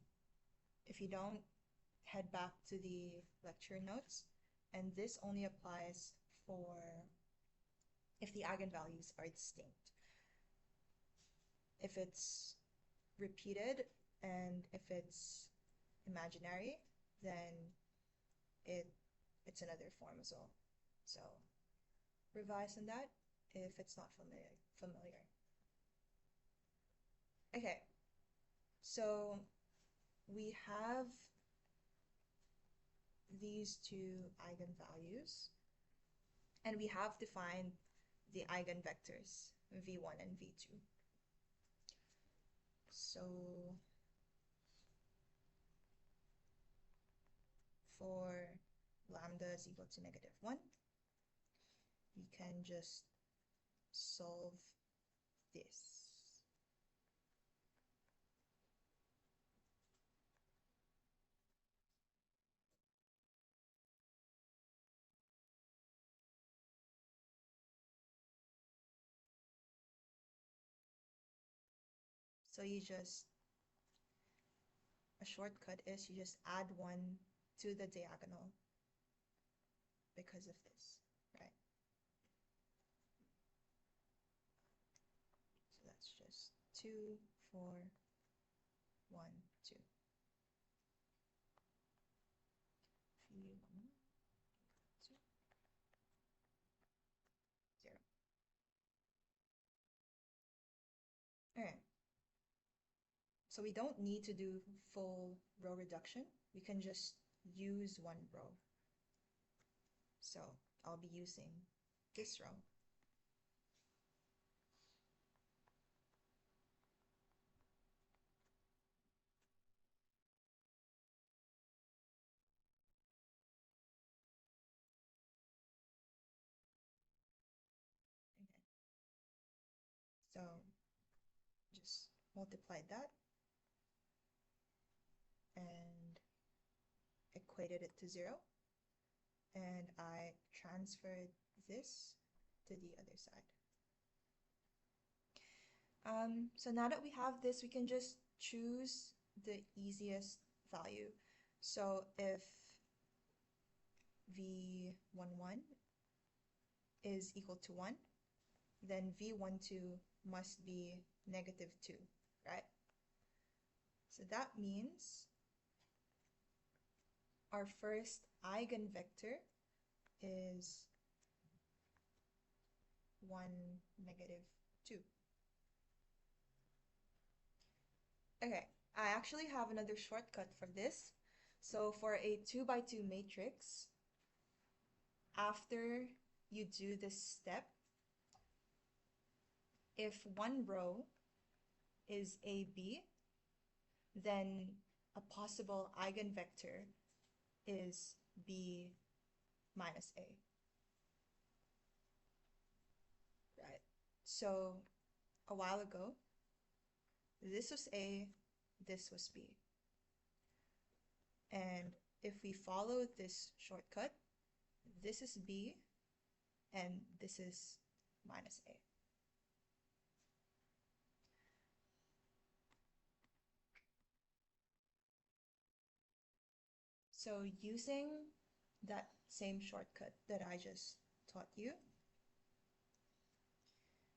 Speaker 1: if you don't, head back to the lecture notes, and this only applies for if the eigenvalues are distinct. If it's repeated, and if it's imaginary, then it's another form as well. So revise on that if it's not familiar. Okay, so we have these two eigenvalues, and we have defined the eigenvectors v1 and v2. So for lambda is equal to -1, we can just solve this. So a shortcut is you just add 1 to the diagonal because of this, right? So that's just 2, 4, 1, 2. V1, 2, 0. Okay. So we don't need to do full row reduction. We can just use one row. So I'll be using this row. So just multiply that and equated it to 0. And I transferred this to the other side. So now that we have this, we can just choose the easiest value. So if v11 is equal to 1, then v12 must be -2, right? So that means our first eigenvector is 1, -2. Okay, I actually have another shortcut for this. So for a 2 by 2 matrix, after you do this step, if one row is AB, then a possible eigenvector is B minus A. Right? So a while ago, this was A, this was B. And if we follow this shortcut, this is B and this is minus A. So using that same shortcut that I just taught you,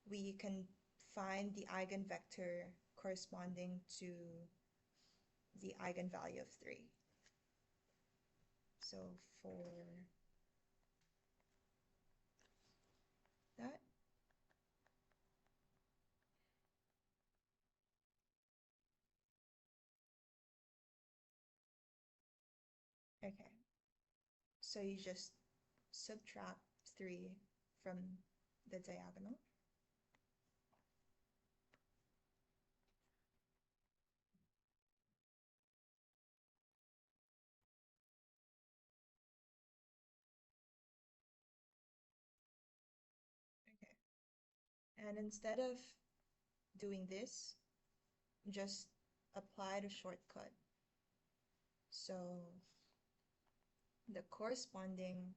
Speaker 1: we can find the eigenvector corresponding to the eigenvalue of 3. So for that, okay, so you just subtract 3 from the diagonal. Okay, and instead of doing this, just apply the shortcut. So the corresponding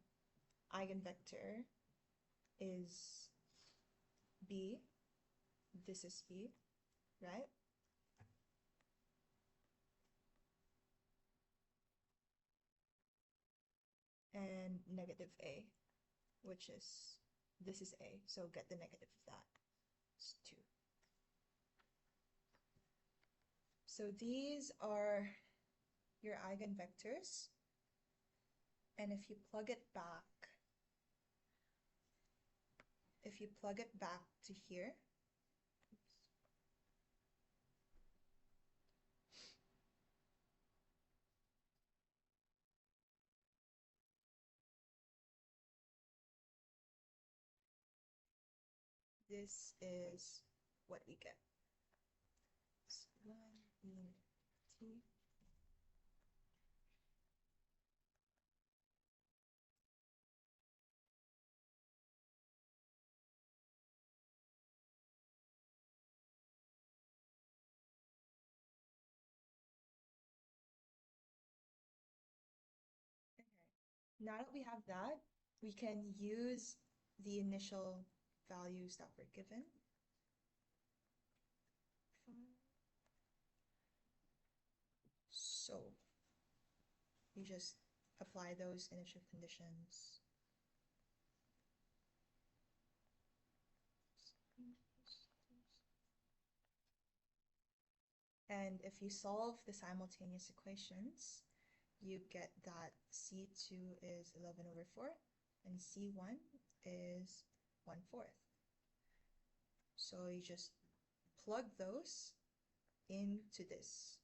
Speaker 1: eigenvector is B. This is B, right? And -A, which is, this is A, so get the negative of that. It's 2. So these are your eigenvectors, and if you plug it back, to here, this is what we get. So 1 t. Okay. Now that we have that, we can use the initial values that were given. So you just apply those initial conditions. And if you solve the simultaneous equations, you get that C2 is 11/4 and C1 is 1/4. So you just plug those into this.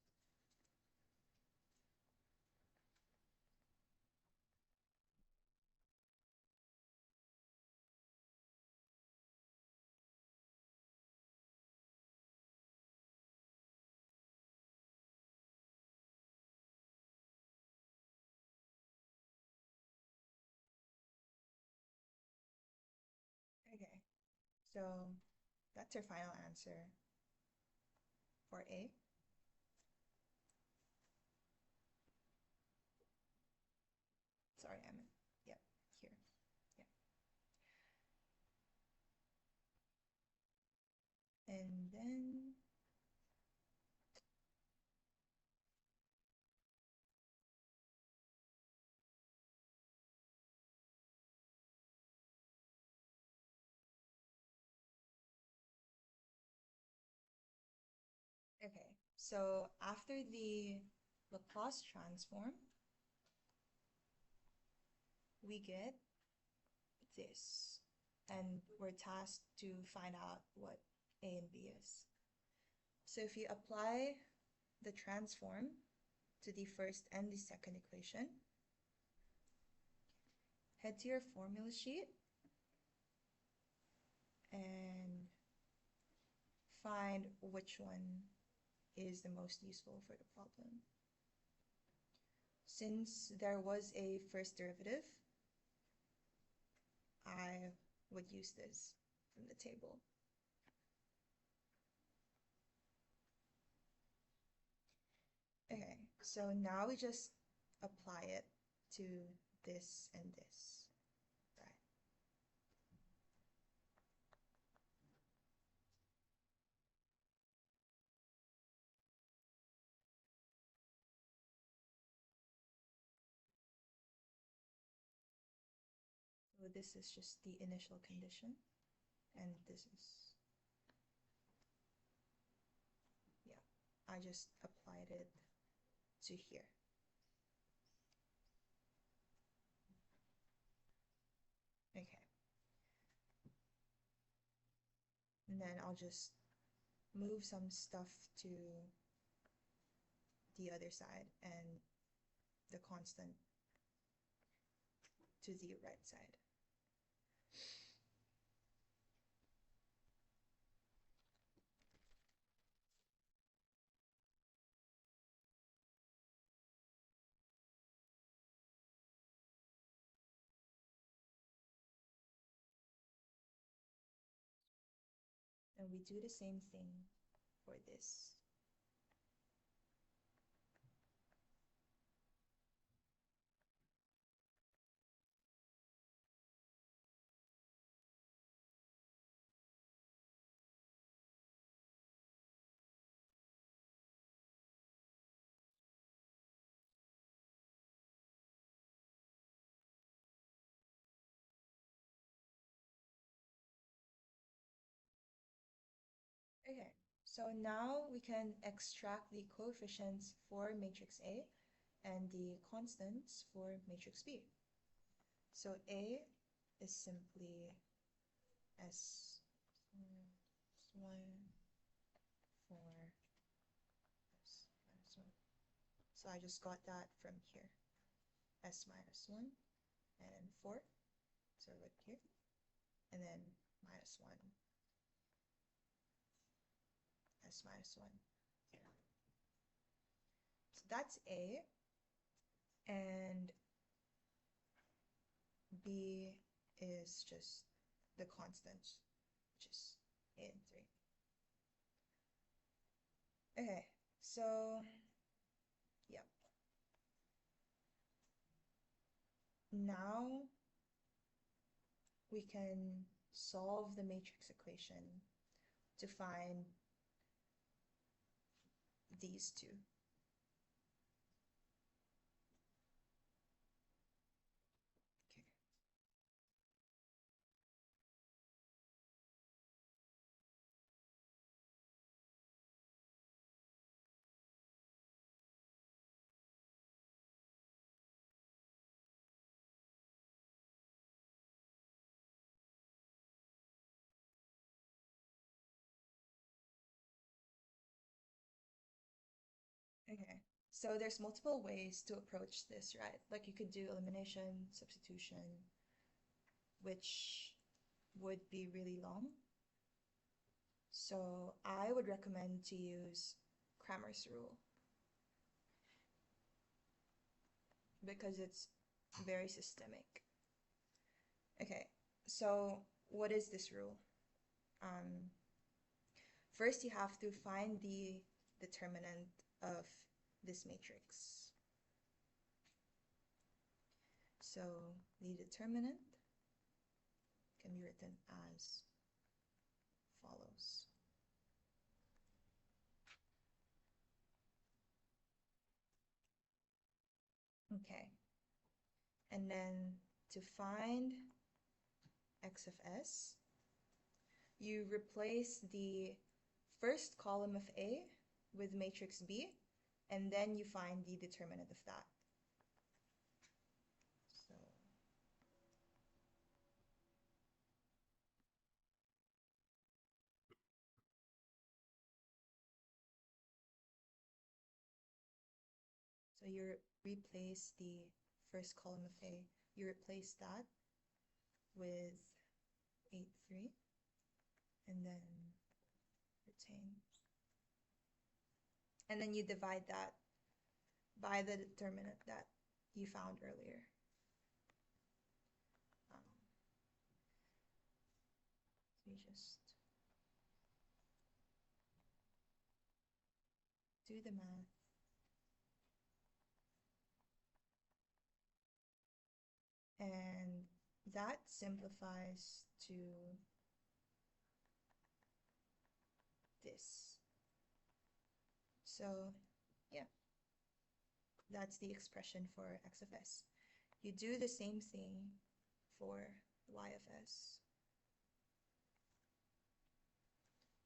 Speaker 1: Okay, so that's our final answer for A. Sorry, yep, here. Yeah. And then okay, so after the Laplace transform, we get this, and we're tasked to find out what A and B is. So if you apply the transform to the first and the second equation, head to your formula sheet and find which one is the most useful for the problem. Since there was a first derivative, I would use this from the table. Okay, so now we just apply it to this and this, right? So this is just the initial condition, and this is, yeah, I just applied it to here. Okay. And then I'll just move some stuff to the other side and the constant to the right side. And we do the same thing for this. Okay, So now we can extract the coefficients for matrix A and the constants for matrix B. So A is simply S1 for S minus 1. So I just got that from here. S minus 1 and 4. So right here. And then minus 1. S minus 1 here. So that's A. And B is just the constant, which is A and 3. Okay, so yep. Now we can solve the matrix equation to find these two. Okay. Okay. So there's multiple ways to approach this, right? Like you could do elimination, substitution, which would be really long. So I would recommend to use Cramer's rule because it's very systemic. Okay, so what is this rule? First, you have to find the determinant of this matrix. So the determinant can be written as follows. Okay, and then to find x of s, you replace the first column of A with matrix B, and then you find the determinant of that. So you replace the first column of A, you replace that with 8, 3, and then retain. And then you divide that by the determinant that you found earlier. So you just do the math. And that simplifies to this. So yeah, that's the expression for x of s. You do the same thing for y of s.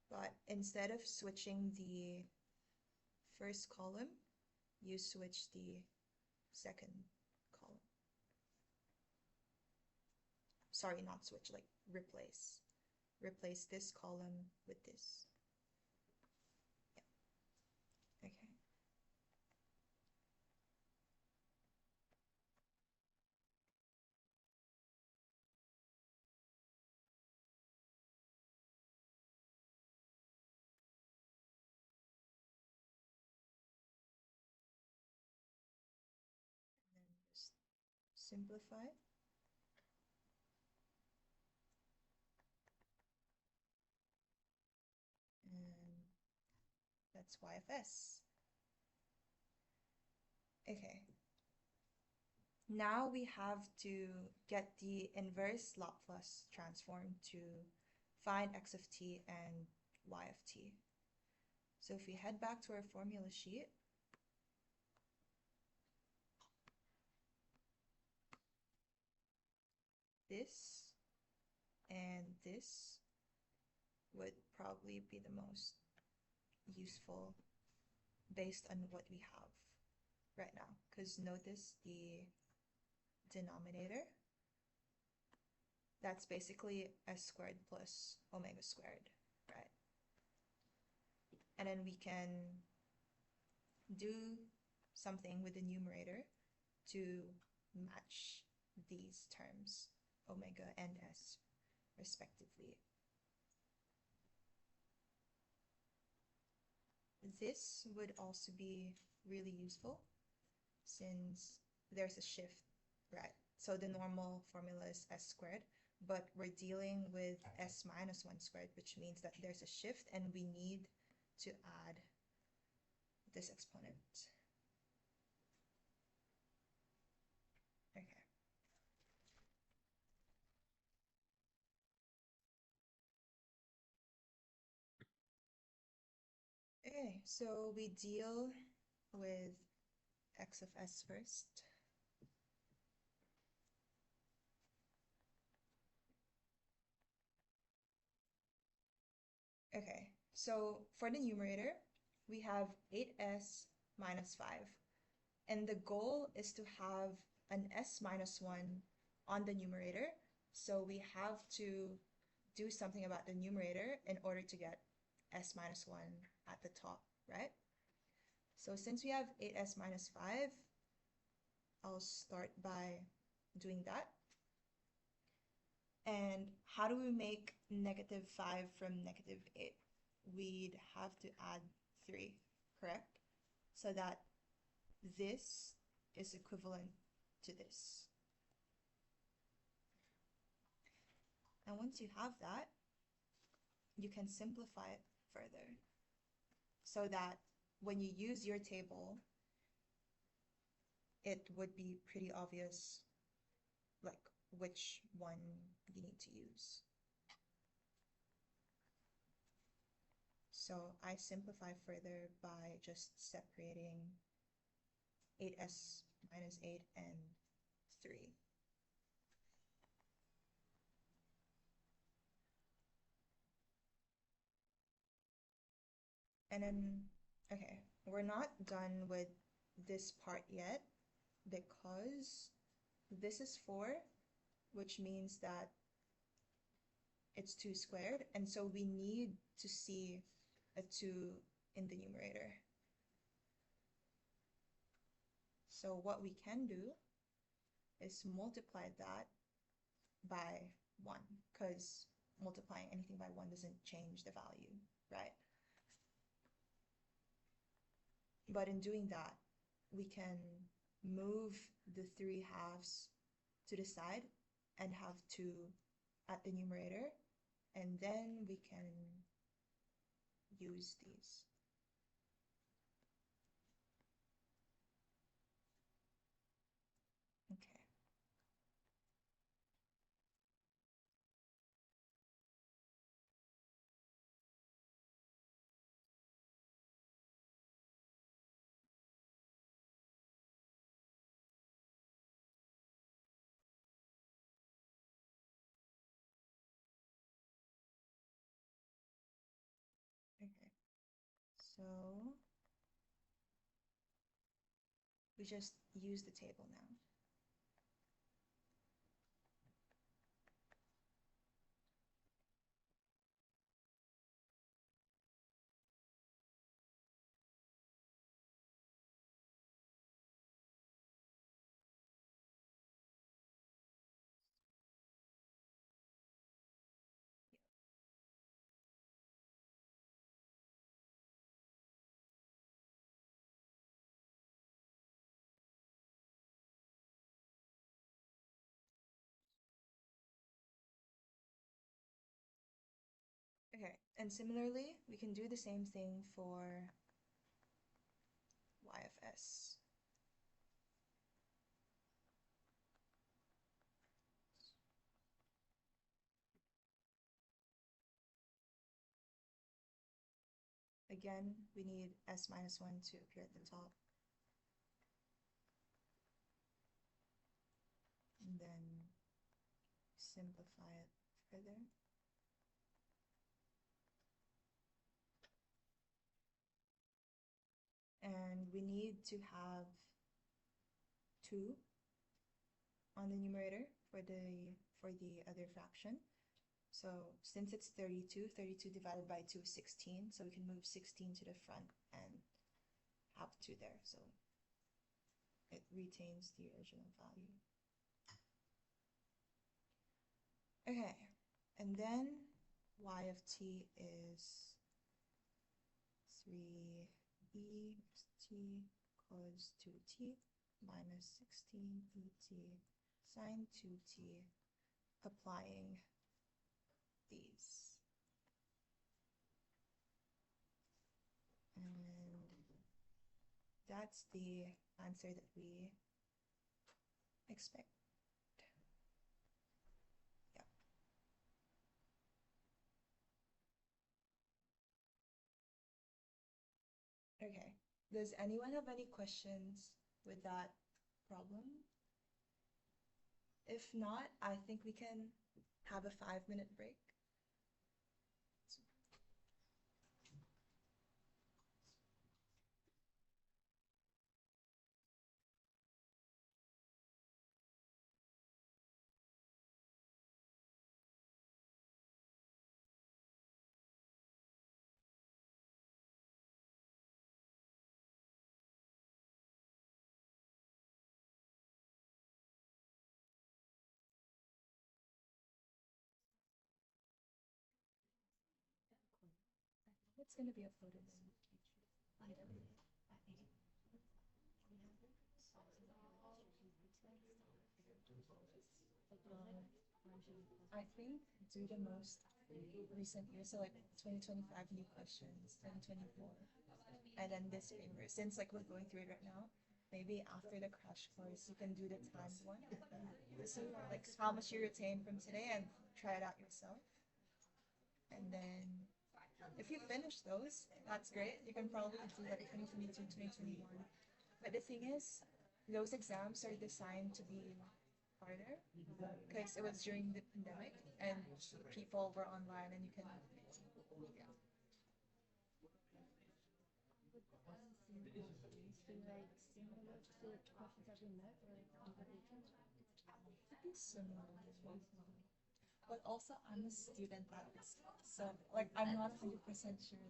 Speaker 1: But instead of switching the first column, you switch the second column. Sorry, not switch, like replace. Replace this column with this. Yeah. Okay. And then just simplify. And that's y of s. Okay. Now we have to get the inverse Laplace transform to find x of t and y of t. So if we head back to our formula sheet, this and this would probably be the most useful based on what we have right now. Because notice the denominator, that's basically s squared plus omega squared, right? And then we can do something with the numerator to match these terms, omega and s, respectively. This would also be really useful since there's a shift, right? So the normal formula is s squared, but we're dealing with s minus 1 squared, which means that there's a shift and we need to add this exponent. Okay. Okay, so we deal with x of s first. Okay, so for the numerator, we have 8s minus 5. And the goal is to have an s minus 1 on the numerator. So we have to do something about the numerator in order to get s minus 1 at the top, right? So since we have 8s minus 5, I'll start by doing that. And how do we make negative 5 from negative 8? We'd have to add 3, correct? So that this is equivalent to this. And once you have that, you can simplify it further so that when you use your table, it would be pretty obvious like which one you need to use. So I simplify further by just separating 8s minus 8 and 3. And then, okay, we're not done with this part yet because this is 4, which means that it's 2 squared, and so we need to see a 2 in the numerator. So what we can do is multiply that by 1, because multiplying anything by 1 doesn't change the value, right? But in doing that, we can move the 3 halves to the side and have 2 at the numerator, and then we can use these. Okay. Okay. So we just use the table now. Okay, and similarly, we can do the same thing for y of s. Again, we need s minus 1 to appear at the top. And then simplify it further. we need to have 2 on the numerator for the other fraction. So since it's 32, 32 divided by 2 is 16, so we can move 16 to the front and have 2 there, so it retains the original value. Okay, and then y of t is 3e t cos 2t minus 16 et sine 2t, applying these. And that's the answer that we expect. Yeah. Okay. Does anyone have any questions with that problem? If not, I think we can have a 5-minute break. It's gonna be uploaded soon. I think due to most recent years, so like 2025 new questions, 2024, and then this paper, since like we're going through it right now, maybe after the crash course, you can do the timed one. So like how much you retain from today and try it out yourself. And then if you finish those, that's great. You can probably do like 2022, 2021. But the thing is, those exams are designed to be harder because it was during the pandemic and people were online and you can, yeah. Similar. But also, I'm a student at this, so like I'm not 100% sure.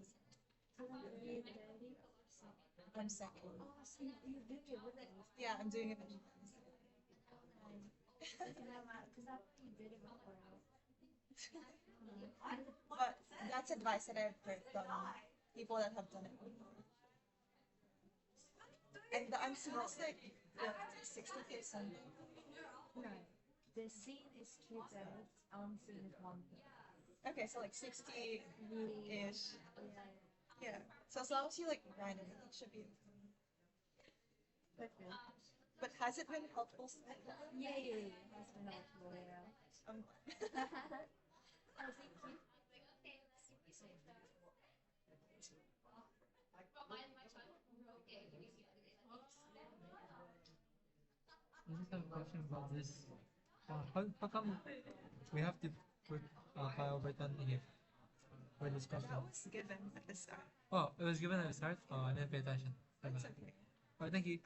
Speaker 1: I'm second. Yeah, I'm doing it. But that's advice that I've heard from people that have done it before. And the unseen is like 60%.
Speaker 3: No, the scene is 2/3, unseen is 1/3.
Speaker 1: Okay, so like 60-ish.
Speaker 3: Yeah.
Speaker 1: Yeah. So as long as you like grind it, it should be.
Speaker 3: Okay.
Speaker 1: But has it been helpful?
Speaker 3: Yeah. That's been helpful, yeah.
Speaker 1: Um,
Speaker 3: Oh, thank you.
Speaker 2: I just have a question about this. How come we have to put pi over 10 here for this question?
Speaker 1: that was given at the start.
Speaker 2: Oh, it was given at the start? Oh, I didn't pay attention.
Speaker 1: That's okay.
Speaker 2: Alright, thank you.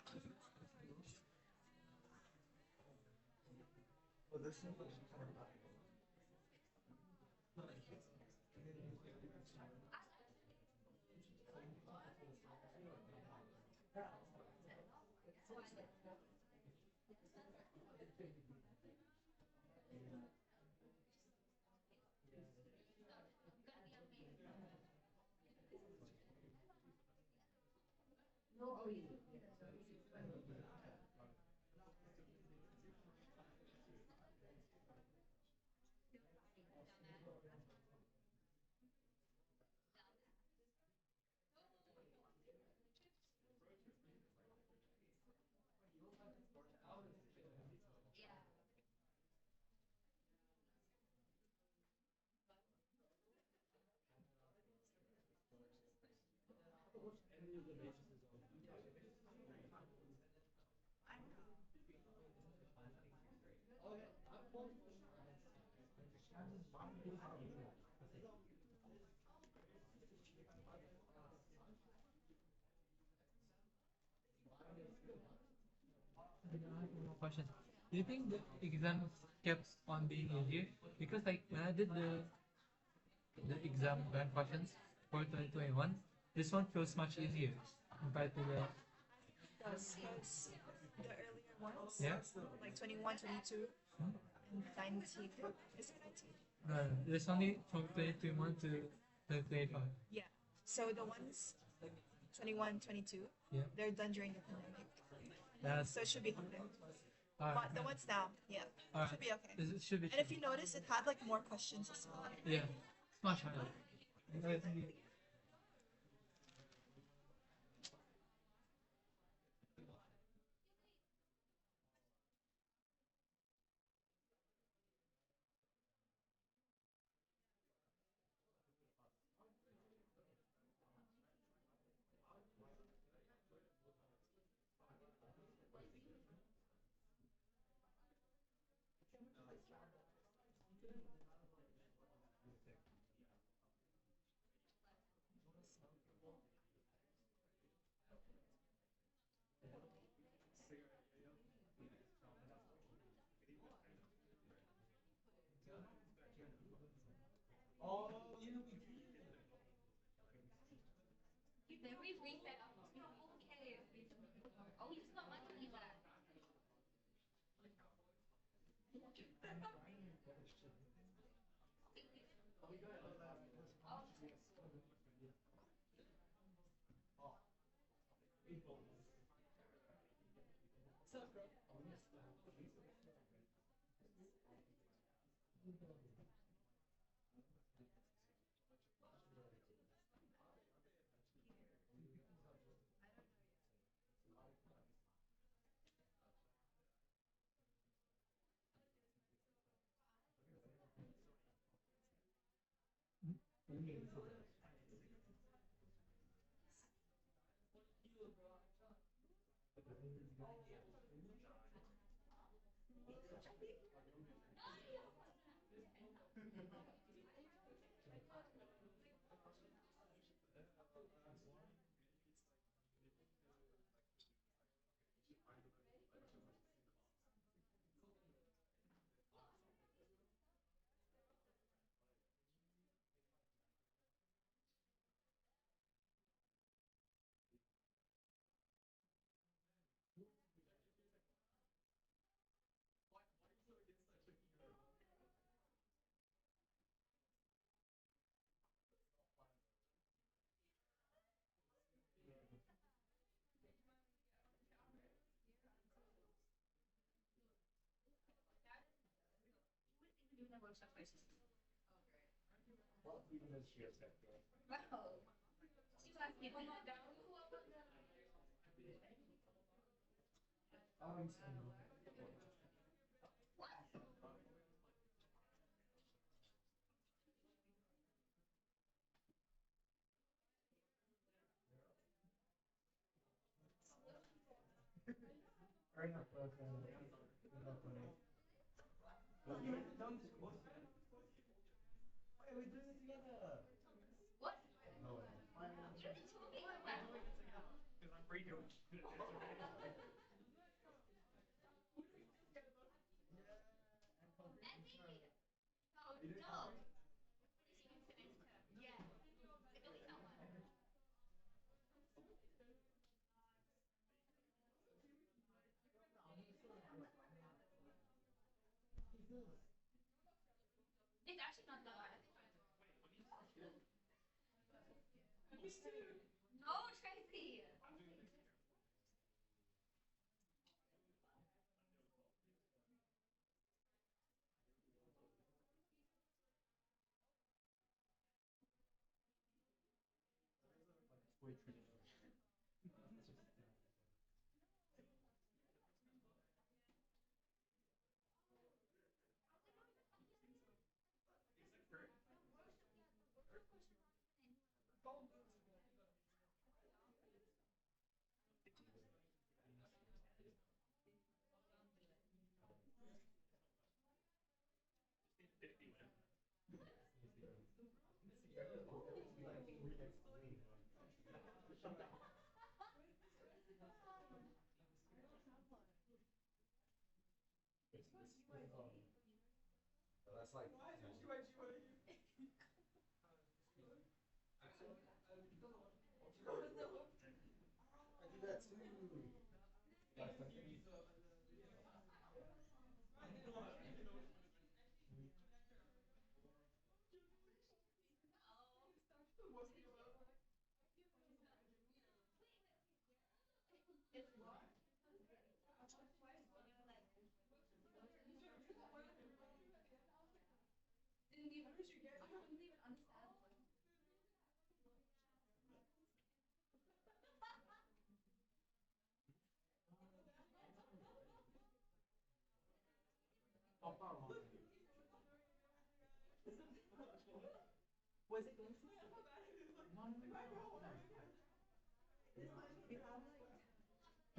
Speaker 2: I have one more question. Do you think the exams kept on being easier? Because like when I did the exam bank questions for 2021, this one feels much easier compared to the
Speaker 1: Does because the earlier ones,
Speaker 2: yeah.
Speaker 1: like 21, 22,
Speaker 2: Hmm?
Speaker 1: and 19, is 19.
Speaker 2: No, no, there's only from 2021 to 2025.
Speaker 1: Yeah. So the ones 21, 22,
Speaker 2: Yeah,
Speaker 1: they're done during the pandemic.
Speaker 2: that's
Speaker 1: So it should be harder.
Speaker 2: alright.
Speaker 1: But the ones now, yeah,
Speaker 2: Alright,
Speaker 1: should be okay.
Speaker 2: it should be.
Speaker 1: And if you notice, it had like more questions as well.
Speaker 2: Yeah, it's much harder. I think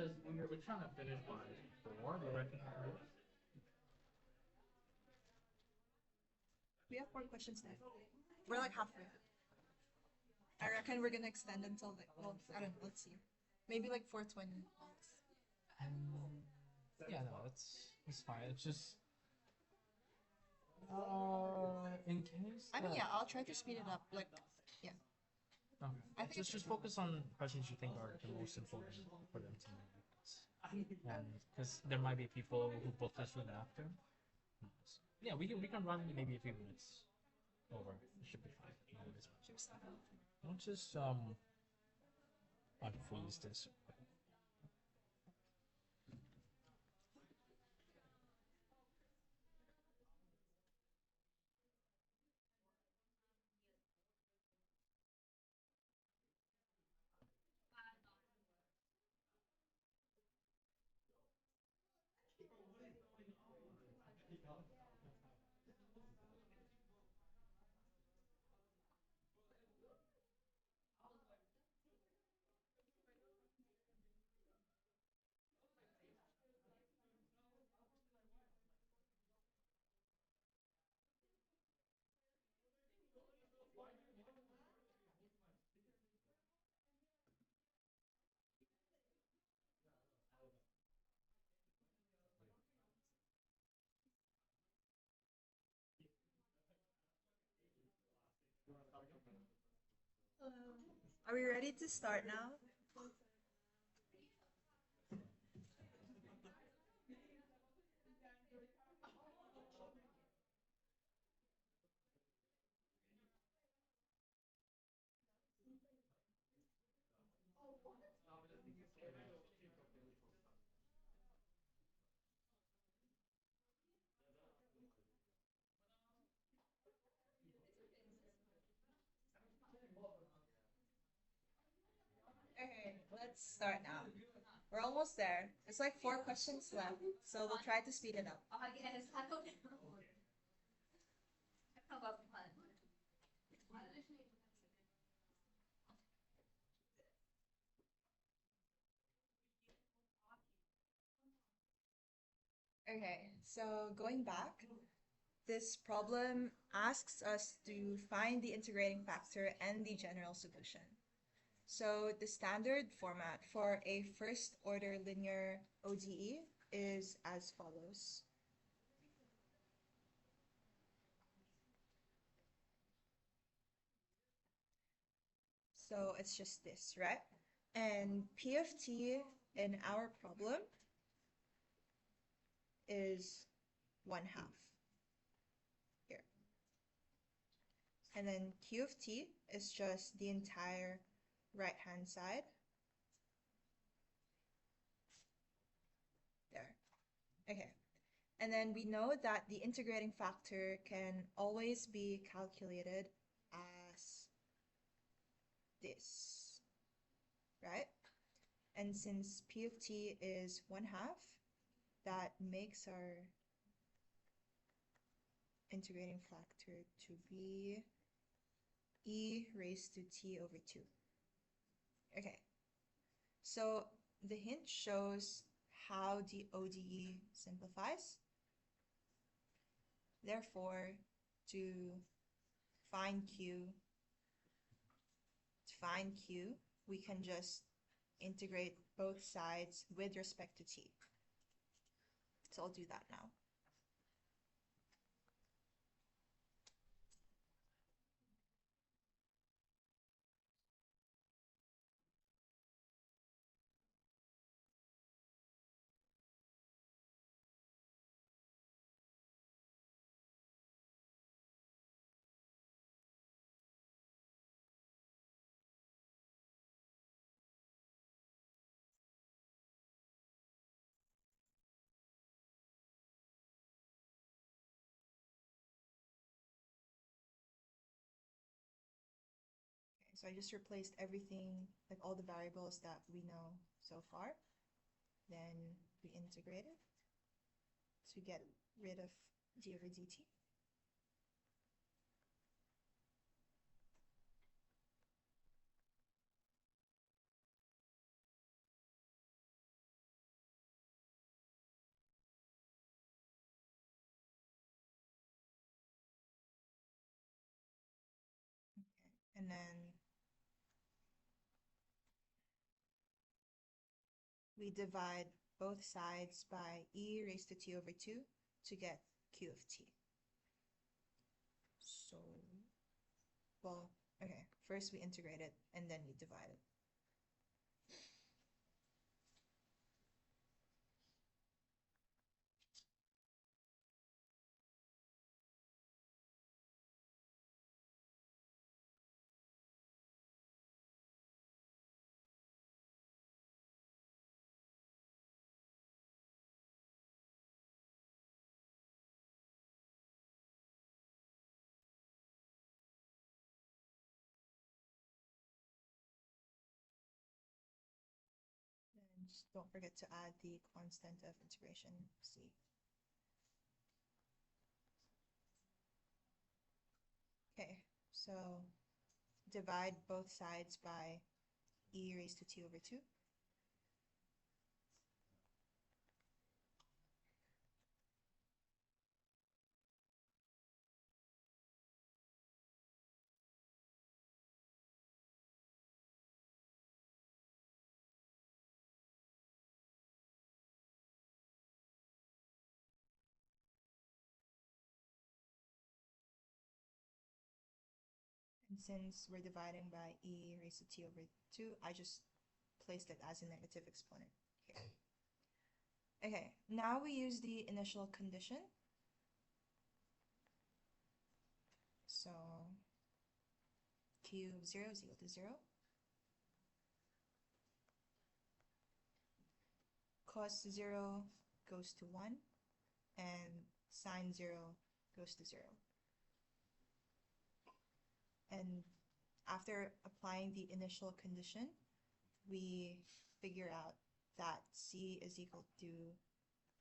Speaker 2: Because we're trying to finish by 4, do you reckon?
Speaker 1: We have 4 questions left. We're like halfway. I reckon we're gonna extend until like, well, I don't know, let's see. Maybe like 4:20.
Speaker 4: Yeah, no, it's fine. It's just in case
Speaker 1: I mean,
Speaker 4: that-
Speaker 1: yeah, I'll try to speed it up. Like, yeah.
Speaker 4: Okay.
Speaker 1: I think
Speaker 4: just focus on questions you think are the most important for them to know. And because there might be people who book this soon after. Yeah, we can run maybe a few minutes over. It should be fine. No worries. I'll just unfreeze this.
Speaker 1: Are we ready to start now? Okay, let's start now. We're almost there. It's like 4 questions left, so we'll try to speed it up.
Speaker 3: I guess. I don't know. How about fun?
Speaker 1: Okay, so going back, this problem asks us to find the integrating factor and the general solution. So the standard format for a first order linear ODE is as follows. So it's just this, right? And P of t in our problem is 1/2 here. And then Q of t is just the entire right-hand side. There. Okay. And then we know that the integrating factor can always be calculated as this, right? And since P of t is 1/2, that makes our integrating factor to be e raised to t over 2. Okay, so the hint shows how the ODE simplifies. Therefore, to find Q, we can just integrate both sides with respect to t. So I'll do that now. So I just replaced everything, like all the variables that we know so far. Then we integrate it to get rid of d over dt. And then we divide both sides by e raised to t over 2 to get q of t. So, well, okay, first we integrate it and then we divide it. And just don't forget to add the constant of integration, c. Okay, so divide both sides by e raised to t over 2. And since we're dividing by e raised to t over 2, I just placed it as a negative exponent here. Okay, now we use the initial condition. So q of 0 is equal to 0. Cos 0 goes to 1, and sine 0 goes to 0. And after applying the initial condition, we figure out that c is equal to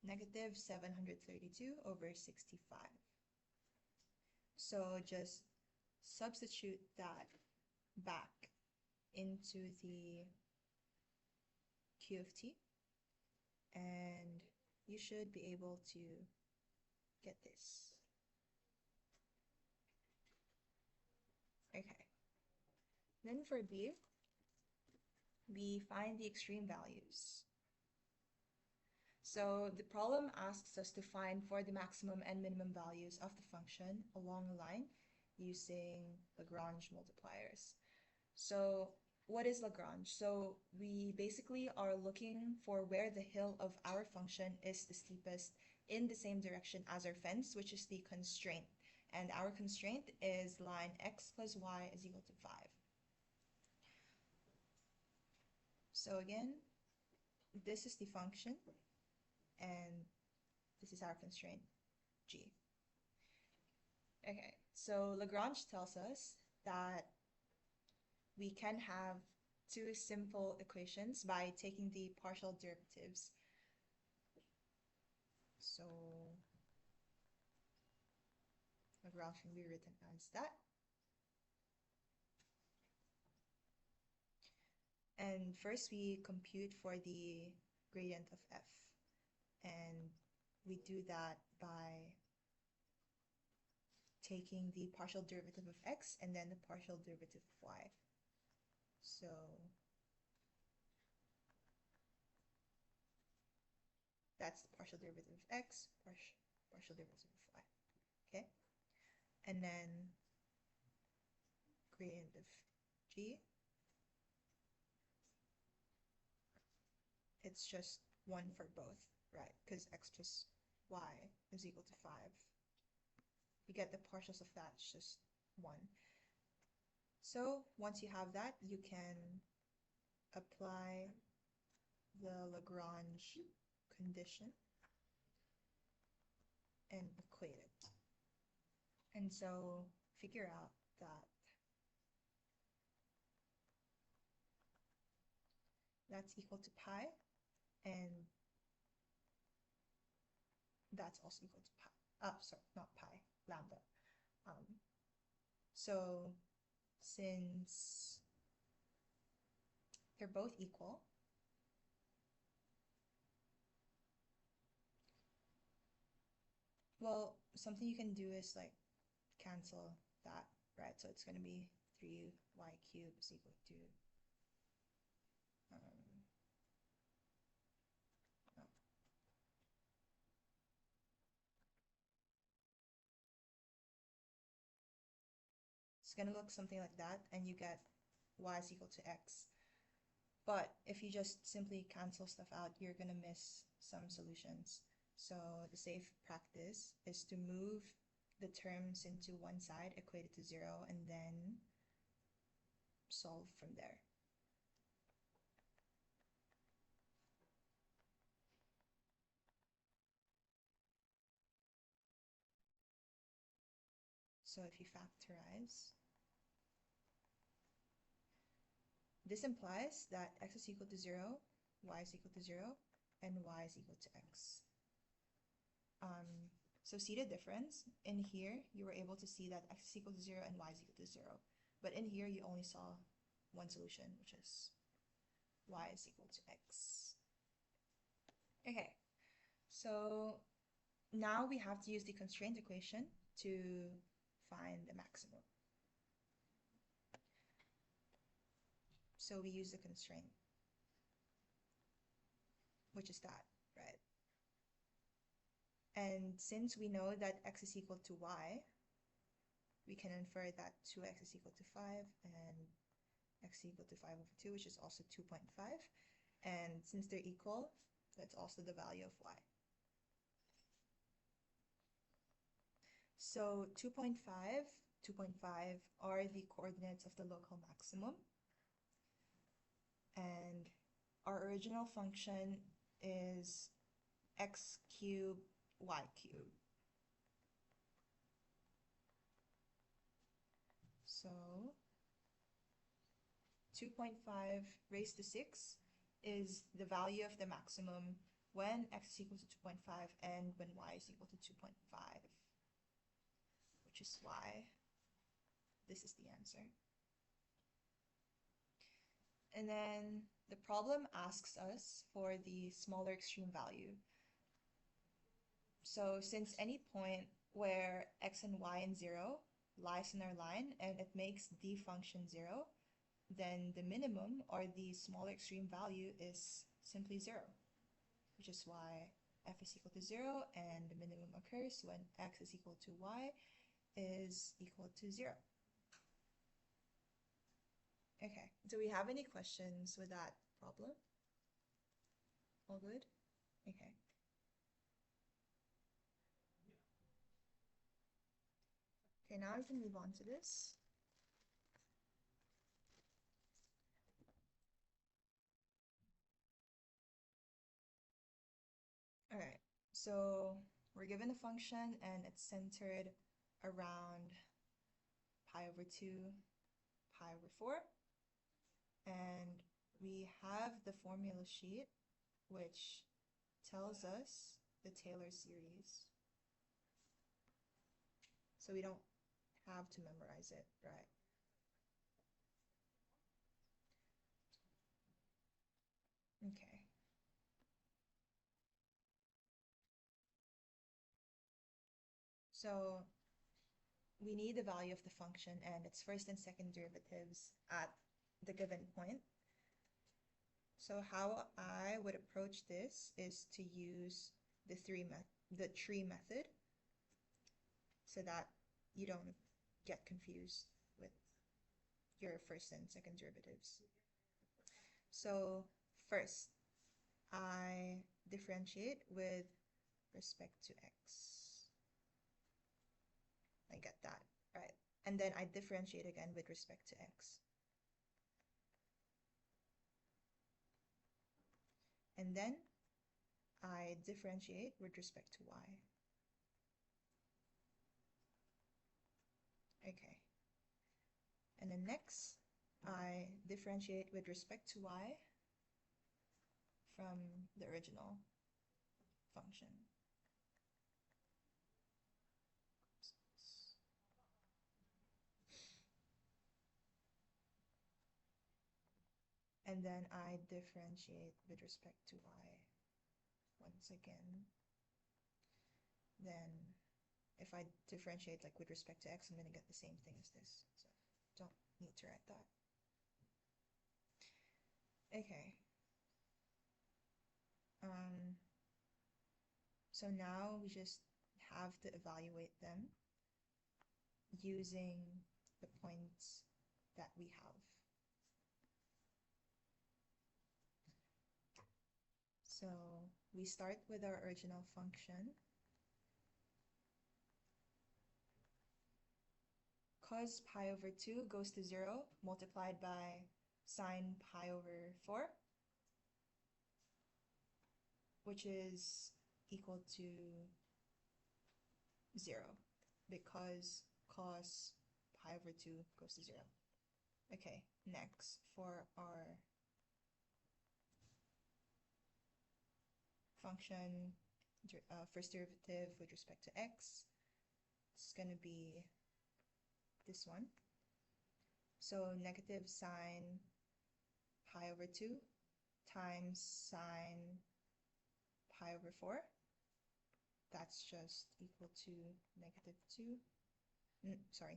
Speaker 1: negative 732 over 65. So just substitute that back into the q of t, and you should be able to get this. Okay. Then for b, we find the extreme values. So the problem asks us to find for the maximum and minimum values of the function along a line using Lagrange multipliers. So what is Lagrange? So we basically are looking for where the hill of our function is the steepest in the same direction as our fence, which is the constraint. And our constraint is line x plus y is equal to 5. So again, this is the function, and this is our constraint, g. Okay, so Lagrange tells us that we can have two simple equations by taking the partial derivatives. So Lagrange can be written as that. And first we compute for the gradient of f. And we do that by taking the partial derivative of x and then the partial derivative of y. So that's the partial derivative of x, partial derivative of y. Okay? And then gradient of g, it's just 1 for both, right? Because x plus y is equal to 5. You get the partials of that, it's just 1. So once you have that, you can apply the Lagrange condition and equate it. And so figure out that that's equal to pi, and that's also equal to pi. Sorry, not pi, lambda. So since they're both equal, well, something you can do is like cancel that, right? So it's going to be 3y cubed is equal to no. It's going to look something like that, and you get y is equal to x. But if you just simply cancel stuff out, you're going to miss some solutions. So the safe practice is to move the terms into one side equated to 0 and then solve from there. So if you factorize, this implies that x is equal to 0, y is equal to 0, and y is equal to x. So see the difference? In here, you were able to see that x is equal to 0 and y is equal to 0. But in here, you only saw one solution, which is y is equal to x. Okay, so now we have to use the constraint equation to find the maximum. So we use the constraint, which is that, right? And since we know that x is equal to y, we can infer that 2x is equal to 5 and x is equal to 5 over 2, which is also 2.5. And since they're equal, that's also the value of y. So 2.5 are the coordinates of the local maximum. And our original function is x cubed, y cubed. So 2.5 raised to 6 is the value of the maximum when x is equal to 2.5 and when y is equal to 2.5, which is why this is the answer. And then the problem asks us for the smaller extreme value. So since any point where x and y and 0 lies in our line and it makes the function 0, then the minimum or the smaller extreme value is simply 0, which is why f is equal to 0 and the minimum occurs when x is equal to y is equal to 0. Okay, do we have any questions with that problem? All good? Okay. Okay, now we can move on to this. All right, so we're given a function and it's centered around pi over 2, pi over 4. And we have the formula sheet, which tells us the Taylor series. So we don't have to memorize it, right? Okay. So we need the value of the function and its first and second derivatives at the given point. So how I would approach this is to use the tree method so that you don't get confused with your first and second derivatives. So first, I differentiate with respect to x. I get that, right? And then I differentiate again with respect to x. And then I differentiate with respect to y. Okay. And then next, I differentiate with respect to y from the original function. And then I differentiate with respect to y once again. Then if I differentiate like with respect to x, I'm going to get the same thing as this. So don't need to write that. Okay. So now we just have to evaluate them using the points that we have. So we start with our original function. Cos pi over 2 goes to 0 multiplied by sine pi over 4, which is equal to 0 because cos pi over 2 goes to 0. Okay, next for our function first derivative with respect to x, it's going to be this one. So negative sine pi over 2 times sine pi over 4. That's just equal to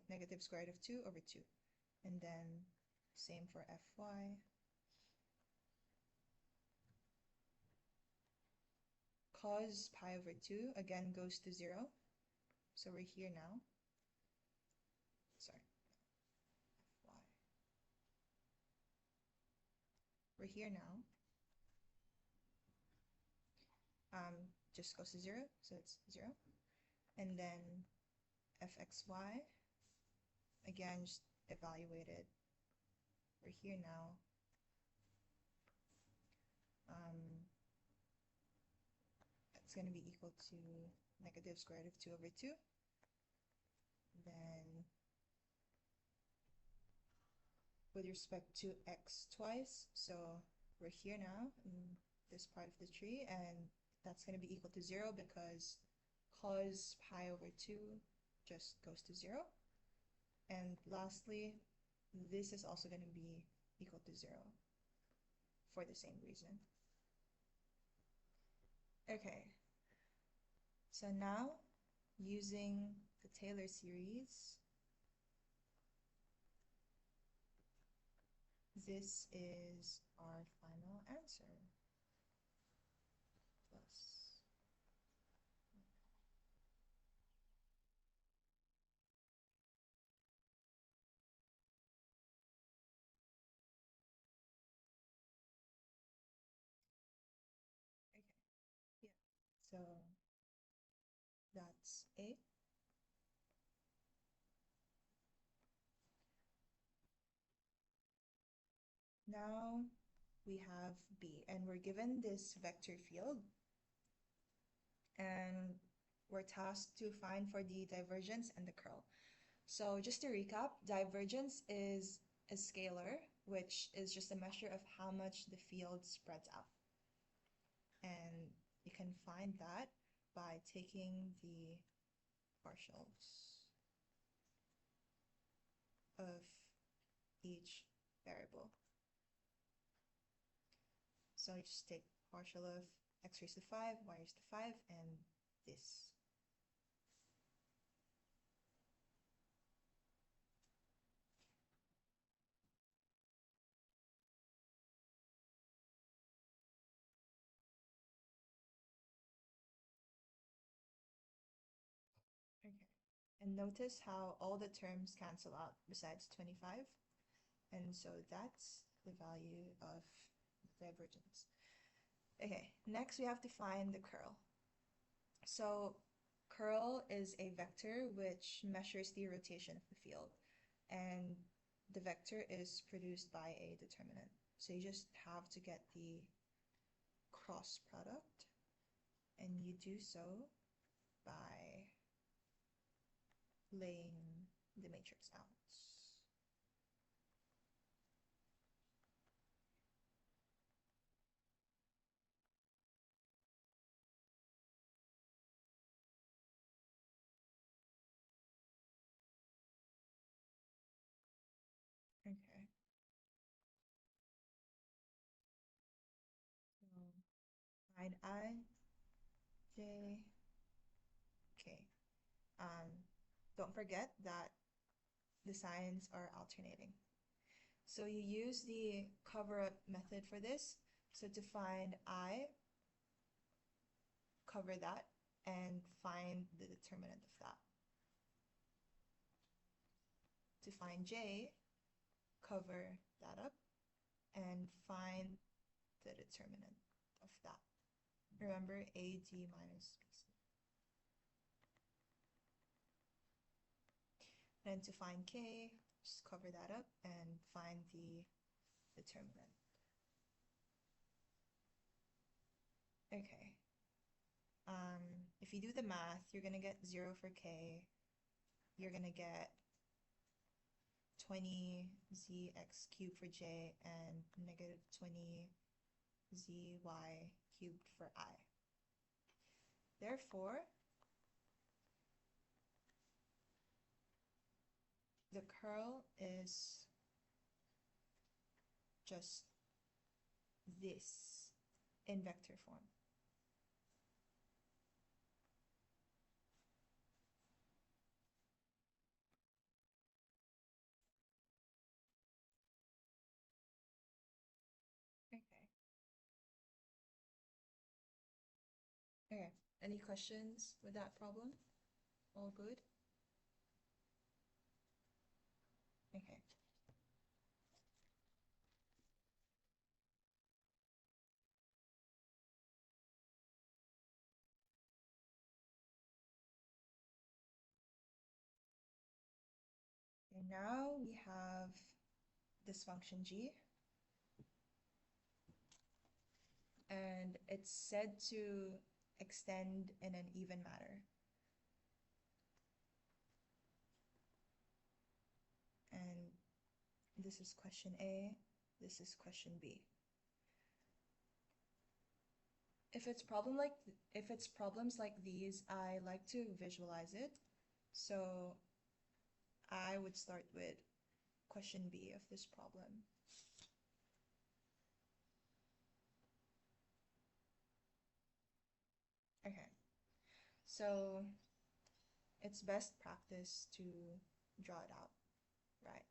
Speaker 1: negative square root of 2 over 2. And then same for fy. Cos pi over 2 again goes to 0. So we're here now. Sorry. Fy. We're here now. Just goes to 0, so it's 0. And then fxy, again, just evaluate it. We're here now. It's going to be equal to negative square root of 2 over 2. Then with respect to x twice, so we're here now in this part of the tree, and that's going to be equal to 0 because cos pi over 2 just goes to 0. And lastly, this is also going to be equal to 0 for the same reason. Okay, so now using the Taylor series, this is our final answer. Plus. Okay, yeah, so that's A. Now we have B, and we're given this vector field, and we're tasked to find for the divergence and the curl. So just to recap, divergence is a scalar, which is just a measure of how much the field spreads out. And you can find that by taking the partials of each variable. So you just take partial of x raised to 5, y raised to 5, and this. Okay. And notice how all the terms cancel out besides 25. And so that's the value of divergence. Okay, next we have to find the curl. So curl is a vector which measures the rotation of the field, and the vector is produced by a determinant. So you just have to get the cross product, and you do so by laying the matrix out. Find I, J, K. Don't forget that the signs are alternating. So you use the cover-up method for this. So to find I, cover that and find the determinant of that. To find J, cover that up and find the determinant of that. Remember AD minus BC. Then to find K, just cover that up and find the determinant. Okay. If you do the math, you're gonna get 0 for K. You're gonna get 20zx cubed for J and negative 20zy cubed for I. Therefore, the curl is just this in vector form. Okay, any questions with that problem? All good? Okay. And now we have this function g, and it's said to extend in an even manner. And this is question A, this is question B. If it's problems like these, I like to visualize it. So I would start with question B of this problem. Okay, so it's best practice to draw it out, right?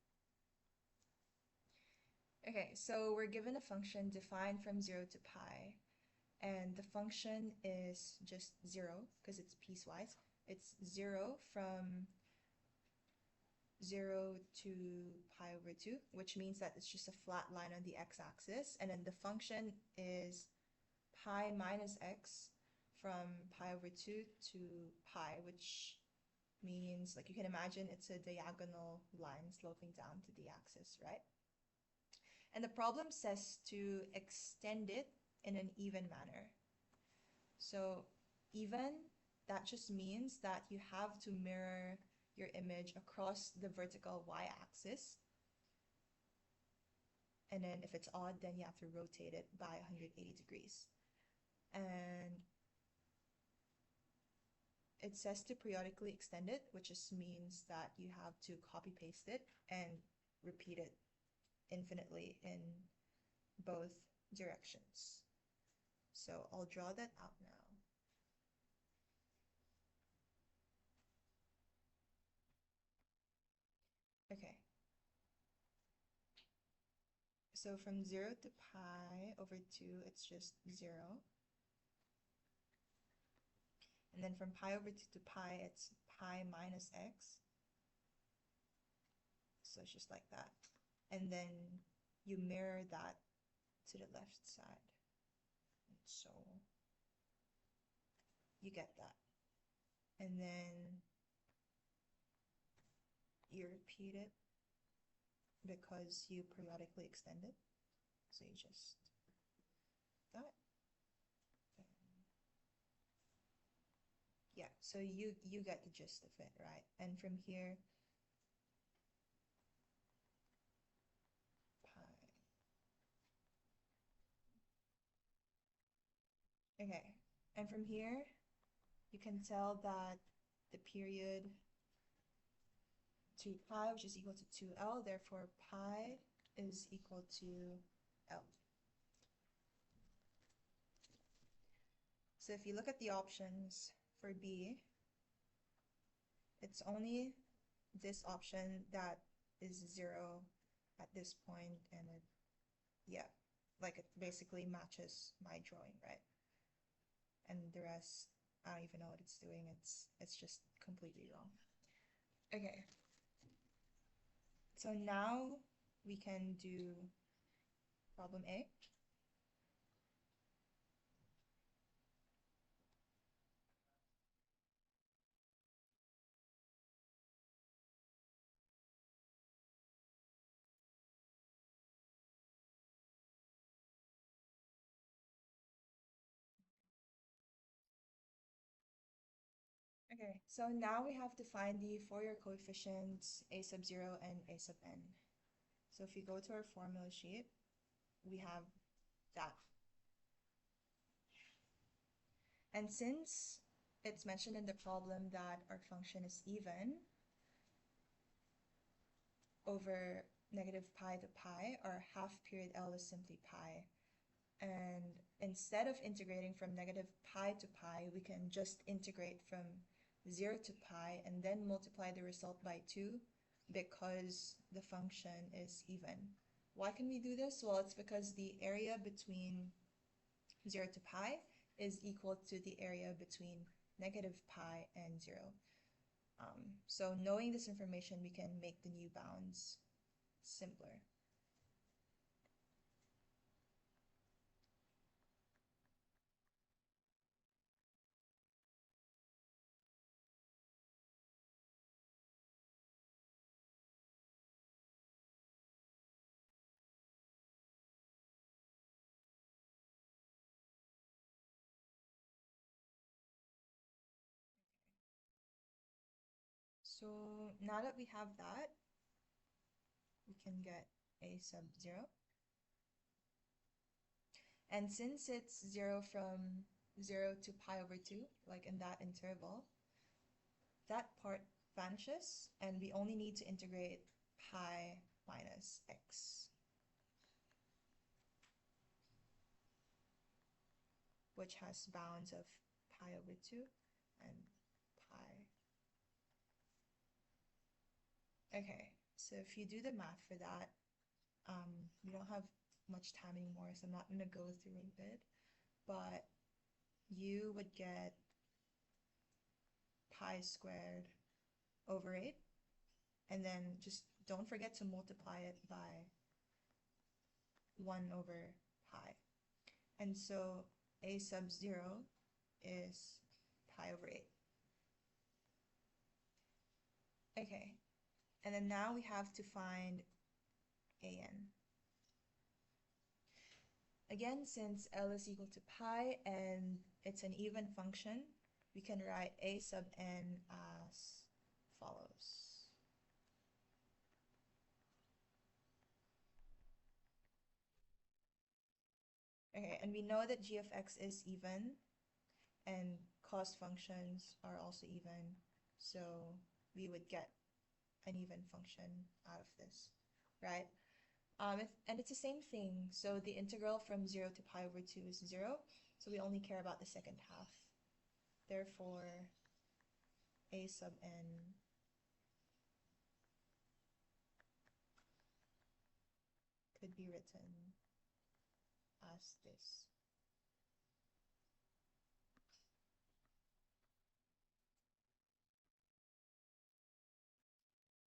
Speaker 1: Okay, so we're given a function defined from 0 to pi, and the function is just 0 because it's piecewise. It's 0 from 0 to pi over 2, which means that it's just a flat line on the x-axis, and then the function is pi minus x from pi over 2 to pi, which means, like, you can imagine it's a diagonal line sloping down to the axis, right? And the problem says to extend it in an even manner. So even, that just means that you have to mirror your image across the vertical y-axis. And then if it's odd, then you have to rotate it by 180 degrees. And it says to periodically extend it, which just means that you have to copy paste it and repeat it infinitely in both directions. So I'll draw that out now. Okay. So from 0 to pi over 2, it's just 0. And then from pi over 2 to pi, it's pi minus x. So it's just like that. And then you mirror that to the left side. And so you get that. And then you repeat it because you periodically extend it. So you just that. Yeah, so you get the gist of it, right? And from here, pi. Okay, and from here, you can tell that the period to pi, which is equal to 2L, therefore pi is equal to L. So if you look at the options for B, it's only this option that is 0 at this point, and it, yeah, like it basically matches my drawing, right? And the rest, I don't even know what it's doing. It's just completely wrong. Okay. So now we can do problem A. Okay, so now we have to find the Fourier coefficients a sub 0 and a sub n. So if you go to our formula sheet, we have that. And since it's mentioned in the problem that our function is even over negative pi to pi, our half period L is simply pi. And instead of integrating from negative pi to pi, we can just integrate from 0 to pi and then multiply the result by 2 because the function is even. Why can we do this? Well, it's because the area between 0 to pi is equal to the area between negative pi and 0. So knowing this information, we can make the new bounds simpler. So now that we have that, we can get a sub 0. And since it's 0 from 0 to pi over 2, like in that interval, that part vanishes, and we only need to integrate pi minus x, which has bounds of pi over 2 and pi. Okay, so if you do the math for that, we don't have much time anymore, so I'm not going to go through it, but you would get pi squared over 8, and then just don't forget to multiply it by 1 over pi. And so a sub 0 is pi over 8. Okay, and then now we have to find an. Again, since L is equal to pi and it's an even function, we can write a sub n as follows. Okay, and we know that g of x is even and cost functions are also even, so we would get an even function out of this, right? And it's the same thing, so the integral from 0 to pi over 2 is 0, so we only care about the second half. Therefore, a sub n could be written as this.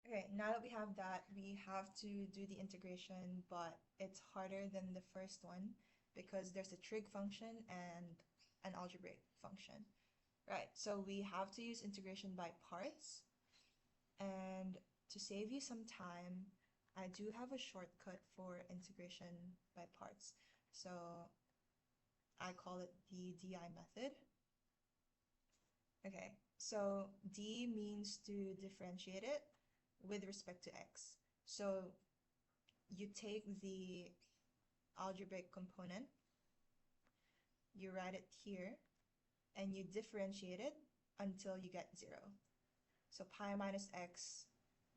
Speaker 1: Okay, now that we have that, we have to do the integration, but it's harder than the first one because there's a trig function and an algebraic function. Right, so we have to use integration by parts, and to save you some time, I do have a shortcut for integration by parts. So I call it the DI method. Okay, so D means to differentiate it with respect to x. So you take the algebraic component, you write it here, and you differentiate it until you get 0. So pi minus x,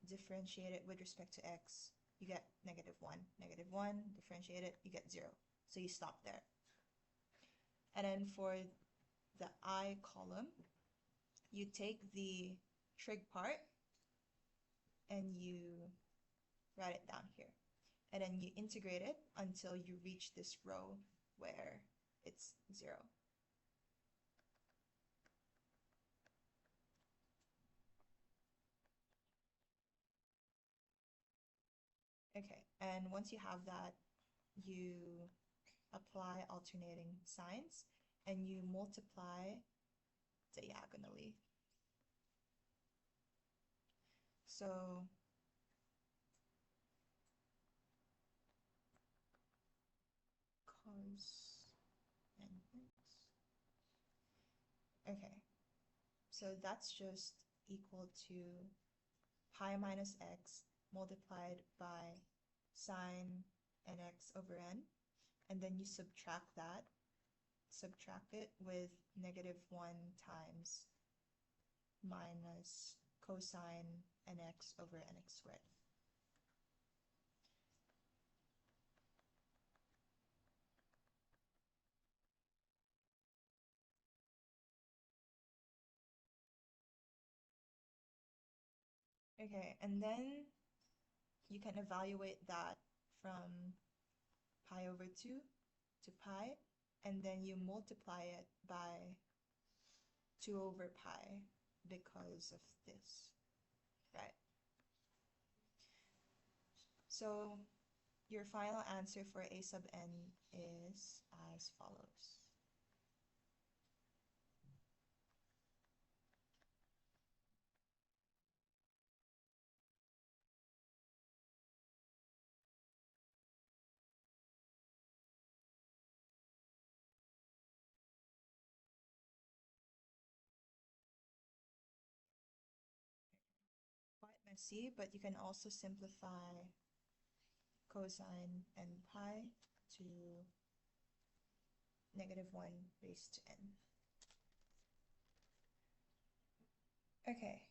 Speaker 1: differentiate it with respect to x, you get negative 1. Negative 1, differentiate it, you get 0. So you stop there. And then for the I column, you take the trig part and you write it down here. And then you integrate it until you reach this row where it's 0. Okay, and once you have that, you apply alternating signs and you multiply diagonally. So cos n x. Okay, so that's just equal to pi minus x multiplied by sine nx over n, and then you subtract it with -1 times minus cosine nx over nx squared. Okay, and then you can evaluate that from pi over 2 to pi, and then you multiply it by 2 over pi because of this, right? So your final answer for a sub n is as follows. Quite messy, but you can also simplify cosine n pi to -1 raised to n. Okay,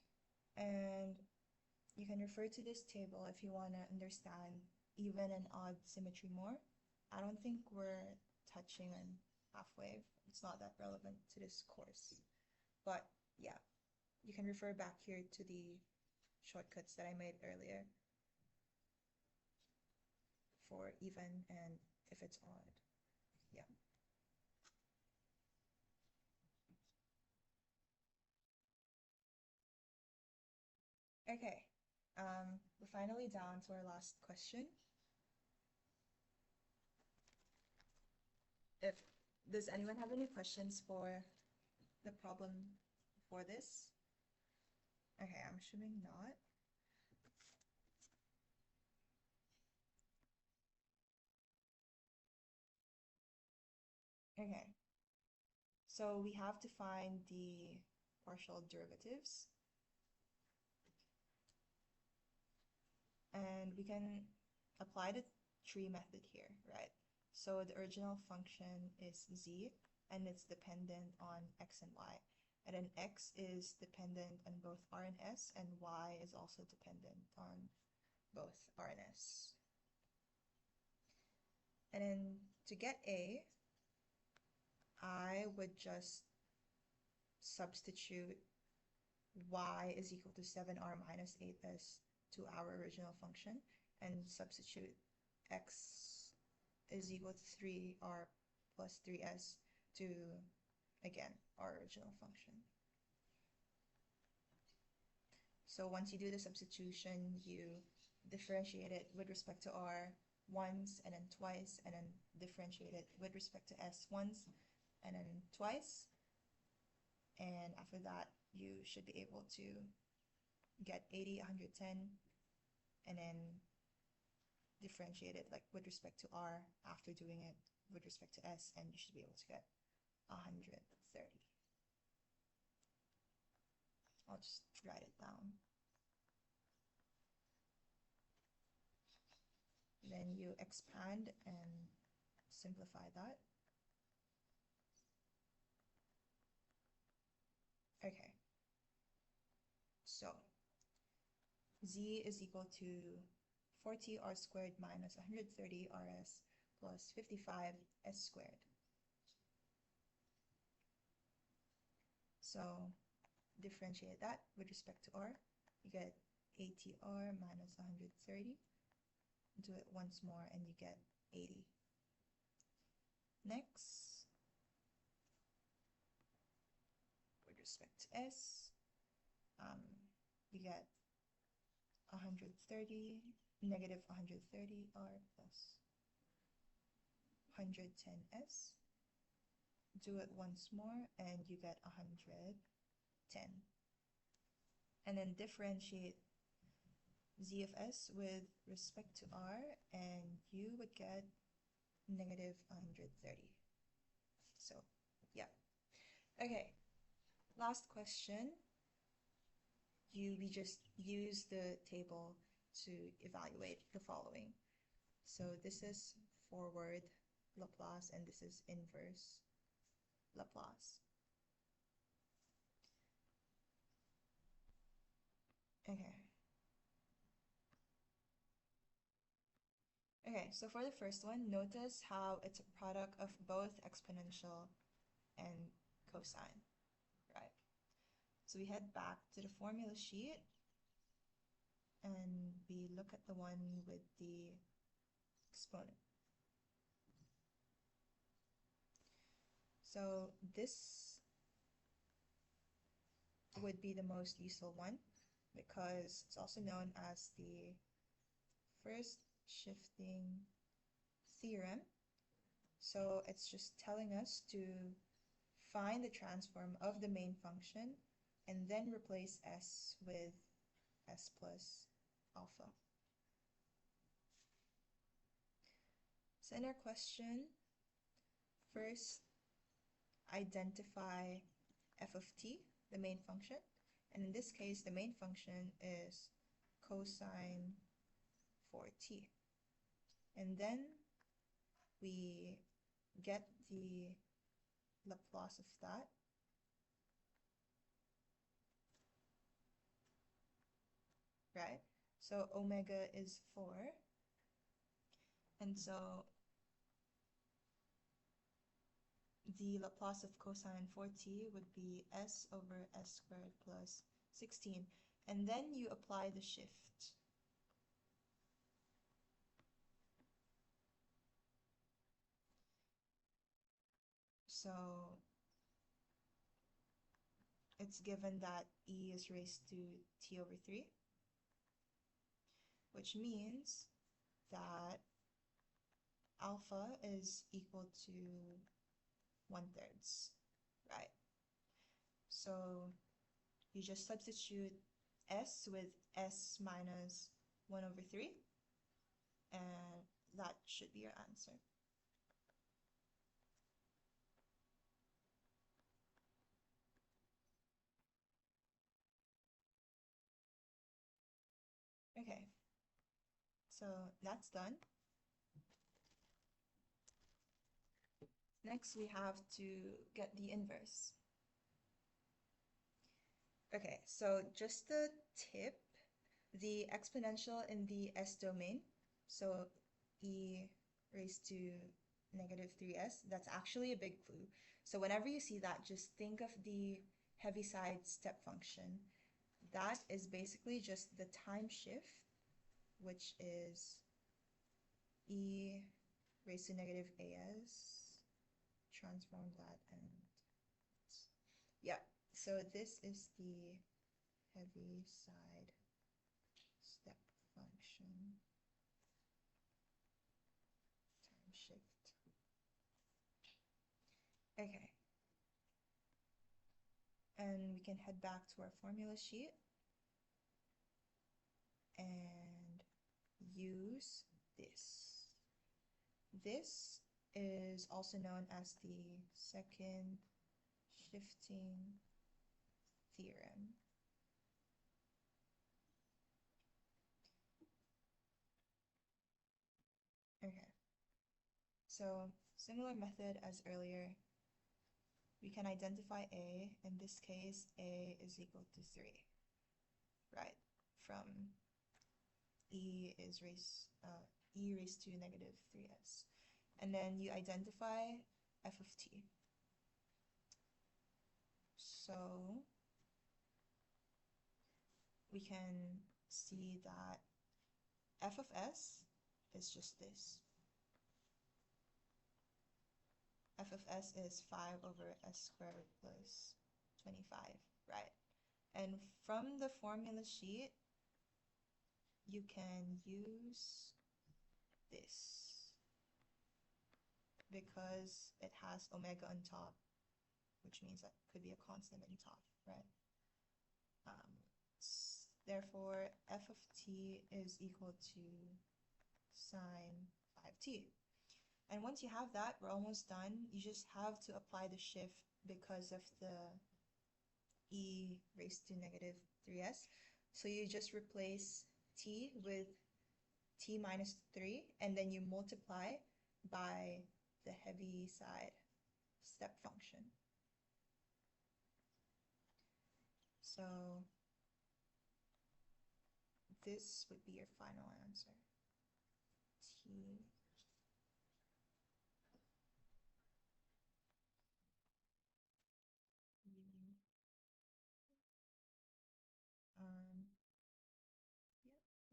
Speaker 1: and you can refer to this table if you want to understand even and odd symmetry more. I don't think we're touching on half wave. It's not that relevant to this course. But yeah, you can refer back here to the shortcuts that I made earlier for even and if it's odd. Yeah. Okay, we're finally down to our last question. If does anyone have any questions for the problem for this? Okay, I'm assuming not. Okay, so we have to find the partial derivatives. And we can apply the tree method here, right? So the original function is z, and it's dependent on x and y. And then x is dependent on both r and s, and y is also dependent on both r and s. And then to get a, I would just substitute y is equal to 7r minus 8s to our original function, and substitute x is equal to 3r plus 3s to, again, our original function. So once you do the substitution, you differentiate it with respect to r once and then twice, and then differentiate it with respect to s once and then twice. And after that, you should be able to get 80, 110, and then differentiate it like with respect to r after doing it with respect to s, and you should be able to get 130. I'll just write it down. Then you expand and simplify that. Okay. So z is equal to 40r squared minus 130 rs plus 55 s squared. So differentiate that with respect to r. You get ATR minus 130. Do it once more and you get 80. Next, with respect to s, you get 130, negative 130 r plus 110s. Do it once more and you get 110. And then differentiate z of s with respect to r, and you would get negative 130. So, yeah. Okay, last question. We just use the table to evaluate the following. So this is forward Laplace and this is inverse Laplace. Okay. Okay, so for the first one, notice how it's a product of both exponential and cosine, right? So we head back to the formula sheet and we look at the one with the exponent. So this would be the most useful one because it's also known as the first shifting theorem. So it's just telling us to find the transform of the main function and then replace s with s plus alpha. So in our question, first identify f of t, the main function, and in this case the main function is cosine 4t. And then we get the Laplace of that. Right? So omega is 4. And so the Laplace of cosine 4t would be s over s squared plus 16. And then you apply the shift. So it's given that e is raised to t over 3, which means that alpha is equal to 1/3, right? So you just substitute s with s minus 1 over 3, and that should be your answer. Okay, so that's done. Next, we have to get the inverse. Okay, so just the tip, the exponential in the s domain, so e raised to negative 3s, that's actually a big clue. So whenever you see that, just think of the Heaviside step function. That is basically just the time shift, which is e raised to negative as, transform that, and yeah, so this is the Heaviside step function, time shift. Okay, and we can head back to our formula sheet and use this. This is also known as the second shifting theorem. Okay, so similar method as earlier, we can identify a. In this case, a is equal to 3, right? From e raised to negative 3s. And then you identify f of t. So we can see that f of s is just this. F of s is 5 over s squared plus 25, right? And from the formula sheet, you can use this because it has omega on top, which means that could be a constant on top, right? Therefore, f of t is equal to sine 5t. And once you have that, we're almost done. You just have to apply the shift because of the e raised to negative 3s. So you just replace t with t minus 3, and then you multiply by the heavy side step function. So this would be your final answer. T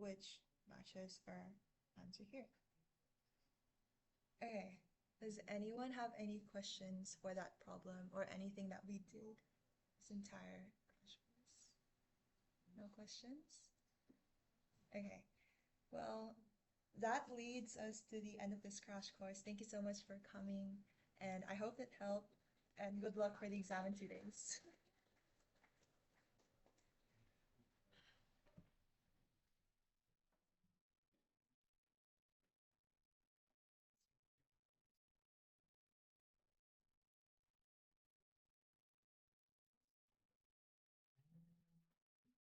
Speaker 1: which matches our answer here. Okay, does anyone have any questions for that problem or anything that we did this entire crash course? No questions? Okay, well, that leads us to the end of this crash course. Thank you so much for coming, and I hope it helped, and good luck for the exam in 2 days.